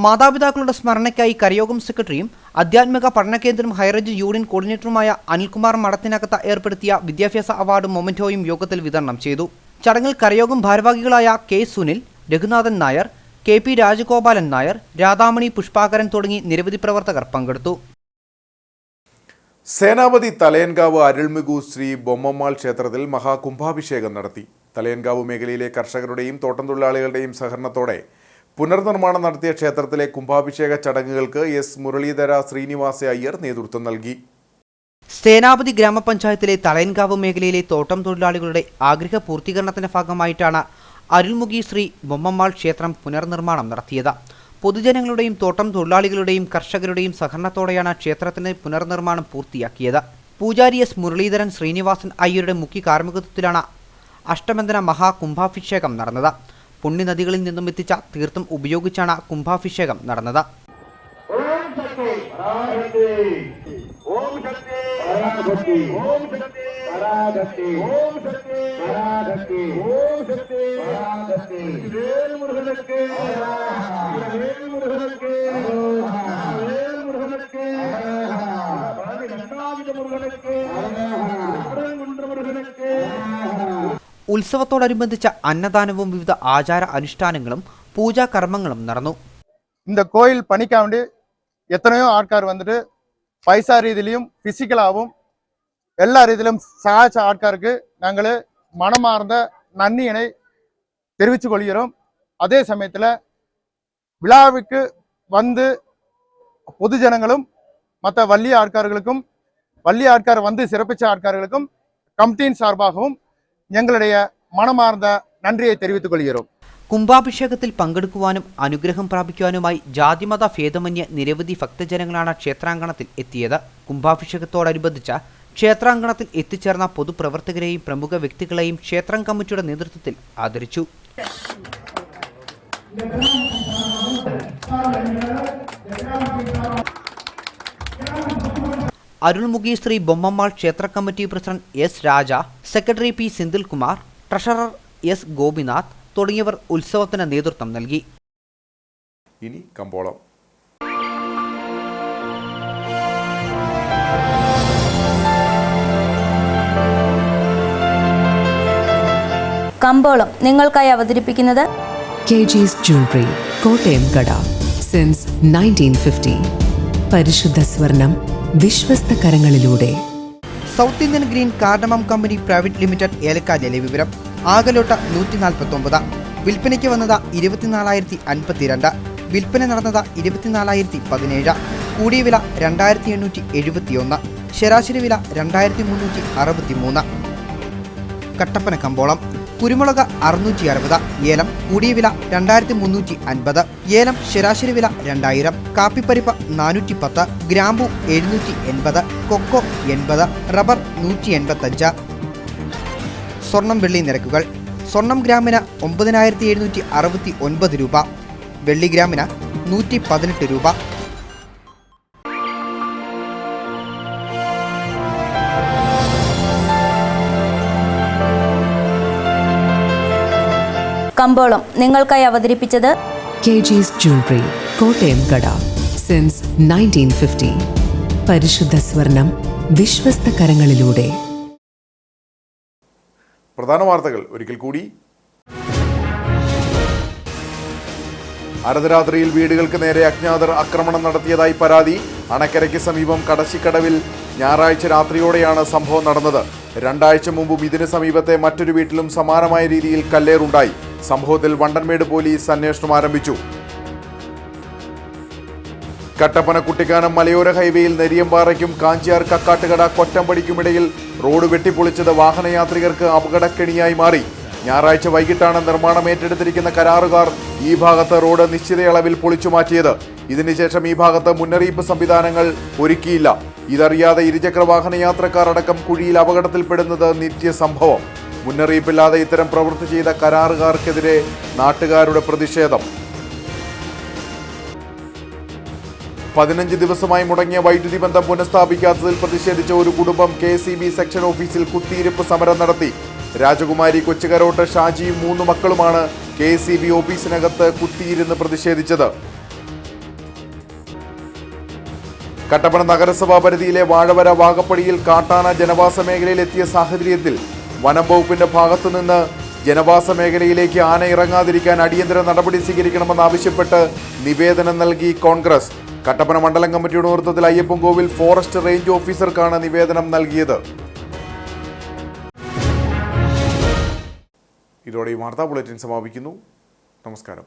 മാതാപിതാക്കളുടെ സ്മരണയ്ക്കായി കരയോഗം സെക്രട്ടറിയും ആധ്യാത്മിക പഠനകേന്ദ്രം ഹൈറേഞ്ച് യൂണിയൻ കോർഡിനേറ്ററുമായ അനിൽകുമാർ മഠത്തിനകത്ത് ഏർപ്പെടുത്തിയ വിദ്യാഭ്യാസ അവാർഡും മൊമെന്റോയും യോഗത്തിൽ വിതരണം ചെയ്തു. ചടങ്ങിൽ കരയോഗം ഭാരവാഹികളായ K സുനിൽ, രഘുനാഥൻ നായർ, KP രാജഗോപാലൻ നായർ, രാധാമണി പുഷ്പാകരൻ തുടങ്ങി നിരവധി പ്രവർത്തകർ പങ്കെടുത്തു. സേനാപതി തലയൻകാവ് അരുൾമികു ശ്രീ ബൊമ്മമ്മാൾ ക്ഷേത്രത്തിൽ മഹാകുംഭാഭിഷേകം നടത്തി. തലയൻകാവ് മേഖലയിലെ കർഷകരുടെയും തോട്ടം തൊഴിലാളികളുടെയും സഹകരണത്തോടെ പുനർനിർമ്മാണം നടത്തിയ ക്ഷേത്രത്തിലെ കുംഭാഭിഷേക ചടങ്ങുകൾക്ക് S മുരളീധര ശ്രീനിവാസ അയ്യർ നേതൃത്വം നൽകി. സേനാപതി ഗ്രാമപഞ്ചായത്തിലെ തലയൻകാവ് മേഖലയിലെ തോട്ടം തൊഴിലാളികളുടെ ആഗ്രഹ പൂർത്തീകരണത്തിന്റെ ഭാഗമായിട്ടാണ് അരുൾമുഖി ശ്രീ ബൊമ്മമ്മാൾ ക്ഷേത്രം പുനർനിർമ്മാണം നടത്തിയത്. പൊതുജനങ്ങളുടെയും തോട്ടം തൊഴിലാളികളുടെയും കർഷകരുടെയും സഹകരണത്തോടെയാണ് ക്ഷേത്രത്തിന്റെ പുനർനിർമ്മാണം പൂർത്തിയാക്കിയത്. പൂജാരി S മുരളീധരൻ ശ്രീനിവാസൻ അയ്യരുടെ മുഖ്യ കാർമ്മികത്വത്തിലാണ് അഷ്ടബന്ധന മഹാകുംഭാഭിഷേകം നടന്നത്. പുണ്യനദികളിൽ നിന്നും എത്തിച്ച തീർത്ഥം ഉപയോഗിച്ചാണ് കുംഭാഭിഷേകം നടന്നത്. ഉത്സവത്തോടനുബന്ധിച്ച അന്നദാനവും വിവിധ ആചാര അനുഷ്ഠാനങ്ങളും പൂജാ കർമ്മങ്ങളും നടന്നു. இந்த கோயில் பணிக்காக வேண்டி எத்தனையோ ஆட்கார் வந்துட்டு பைசா ரீதியிலையும் பிசிக்கலாகவும் எல்லா ரீதியிலும் சகாச்ச ஆட்காருக்கு நாங்கள் மனமார்ந்த நன்றியினை தெரிவித்துக் கொள்கிறோம். அதே சமயத்தில் விழாவுக்கு வந்து பொதுஜனங்களும் மற்ற வள்ளி ஆட்கார்களுக்கும் வள்ளி ஆட்கார் வந்து சிறப்பிச்ச ஆட்கார்களுக்கும் கமிட்டியின் சார்பாகவும் ഞങ്ങളുടെ മനമാർന്ന നന്ദിയെ தெரிவித்துக் കൊള്ളുகிறோம். കുംഭാഭിഷേകത്തിൽ പങ്കെടുക്കുവാനും അനുഗ്രഹം പ്രാപിക്കുവാനുമായി ജാതിമത ഭേദമന്യേ നിരവധി ഭക്തജനങ്ങളാണ് ക്ഷേത്രാങ്കണത്തിൽ എത്തിയത്. കുംഭാഭിഷേകത്തോടനുബന്ധിച്ച് ക്ഷേത്രാങ്കണത്തിൽ എത്തിച്ചേർന്ന പൊതുപ്രവർത്തകരെയും പ്രമുഖ വ്യക്തികളെയും ക്ഷേത്രം കമ്മിറ്റിയുടെ നേതൃത്വത്തിൽ ആദരിച്ചു. അരുൾമുഖി ശ്രീ ബൊമ്മമ്മാൾ ക്ഷേത്ര committee president S Raja, secretary P Senthilkumar, treasurer S Gopinath തുടങ്ങിയവർ ഉത്സവത്തിന് നേതൃത്വം നൽകി. ഇനി കമ്പോളം. കമ്പോളം നിങ്ങൾക്കായി അവതരിപ്പിക്കുന്നത് കെജിസ് ജ്വല്ലറി, കോട്ടയം കട. സിൻസ് 1950. പരിശുദ്ധ സ്വർണം വിശ്വസ്ത കരങ്ങളിലൂടെ. South Indian green cardamom company private limited ഏലക്കാനിലെ വിവരം. ആകലോട്ട് 149, വിൽപ്പനയ്ക്ക് വന്നത് 24,052, വിൽപ്പന നടന്നത് 24,017, കൂടിയ വില 2,871, ശരാശരി വില 2,363. കട്ടപ്പന കമ്പോളം. കുരുമുളക് 660, ഏലം കൂടിയ വില 2,350, ഏലം ശരാശരി വില 2000, കാപ്പിപ്പരിപ്പ് 410, ഗ്രാമ്പു 780, കൊക്കോ 80, റബ്ബർ 185. സ്വർണം വെള്ളി നിരക്കുകൾ. സ്വർണം ഗ്രാമിന് 9,769 രൂപ, വെള്ളി ഗ്രാമിന് 118 രൂപ. കമ്പോളം നിങ്ങൾക്കായി അവതരിപ്പിച്ചത് കെജിസ് ജ്വല്ലറി, കോട്ടയം കട. സിൻസ് 1950. പരിശുദ്ധ സ്വർണം വിശ്വസ്ത കരങ്ങളിലൂടെ. പ്രധാന വാർത്തകൾ ഒരിക്കൽ കൂടി. അർദ്ധരാത്രിയിൽ വീടുകൾക്ക് നേരെ അജ്ഞാതർ ആക്രമണം നടത്തിയതായി പരാതി. അണക്കരയ്ക്ക് സമീപം കടശിക്കടവിൽ ഞായറാഴ്ച രാത്രിയോടെയാണ് സംഭവം നടന്നത്. 2 ആഴ്ച മുമ്പും ഇതിന് സമീപത്തെ മറ്റൊരു വീട്ടിലും സമാനമായ രീതിയിൽ കല്ലേറുണ്ടായി. സംഭവത്തിൽ വണ്ടൻമേട് പോലീസ് അന്വേഷണം ആരംഭിച്ചു. കട്ടപ്പന കുട്ടിക്കാനം മലയോര ഹൈവേയിൽ നെരിയമ്പാറയ്ക്കും കാഞ്ചിയാർ കക്കാട്ടുകട കൊറ്റമ്പടിക്കുമിടയിൽ റോഡ് വെട്ടിപ്പൊളിച്ചത് വാഹനയാത്രികർക്ക് അപകടക്കെണിയായി മാറി. ഞായറാഴ്ച വൈകിട്ടാണ് നിർമ്മാണം ഏറ്റെടുത്തിരിക്കുന്ന കരാറുകാർ ഈ ഭാഗത്ത് റോഡ് നിശ്ചിതയളവിൽ പൊളിച്ചു മാറ്റിയത്. ഇതിനുശേഷം ഈ ഭാഗത്ത് മുന്നറിയിപ്പ് സംവിധാനങ്ങൾ ഒരുക്കിയില്ല. ഇതറിയാതെ ഇരുചക്ര വാഹന യാത്രക്കാർ അടക്കം കുഴിയിൽ അപകടത്തിൽപ്പെടുന്നത് നിത്യസംഭവം. മുന്നറിയിപ്പില്ലാതെ ഇത്തരം പ്രവൃത്തി ചെയ്ത കരാറുകാർക്കെതിരെ നാട്ടുകാരുടെ പ്രതിഷേധം. 15 ദിവസമായി മുടങ്ങിയ വൈദ്യുതി ബന്ധം പുനഃസ്ഥാപിക്കാത്തതിൽ പ്രതിഷേധിച്ച ഒരു കുടുംബം KSEB സെക്ഷൻ ഓഫീസിൽ കുത്തിയിരിപ്പ് സമരം നടത്തി. രാജകുമാരി, കൊച്ചുകരോട്ട്, ഷാജിയും 3 മക്കളുമാണ് KSEB ഓഫീസിനകത്ത് കുത്തിയിരുന്ന് പ്രതിഷേധിച്ചത്. കട്ടപ്പന നഗരസഭാ പരിധിയിലെ വാഴവര വാകപ്പടിയിൽ കാട്ടാന ജനവാസ മേഖലയിൽ എത്തിയ സാഹചര്യത്തിൽ വനം വകുപ്പിന്റെ ഭാഗത്തുനിന്ന് ജനവാസ മേഖലയിലേക്ക് ആന ഇറങ്ങാതിരിക്കാൻ അടിയന്തര നടപടി സ്വീകരിക്കണമെന്നാവശ്യപ്പെട്ട് നിവേദനം നൽകി കോൺഗ്രസ്. കട്ടപ്പന മണ്ഡലം കമ്മിറ്റിയുടെ നേതൃത്വത്തിൽ അയ്യപ്പൻകോവിൽ ഫോറസ്റ്റ് റേഞ്ച് ഓഫീസർക്കാണ് നിവേദനം നൽകിയത്. ഇതോടെ ഈ വാർത്താ ബുള്ളറ്റിൻ സമാപിക്കുന്നു. നമസ്കാരം.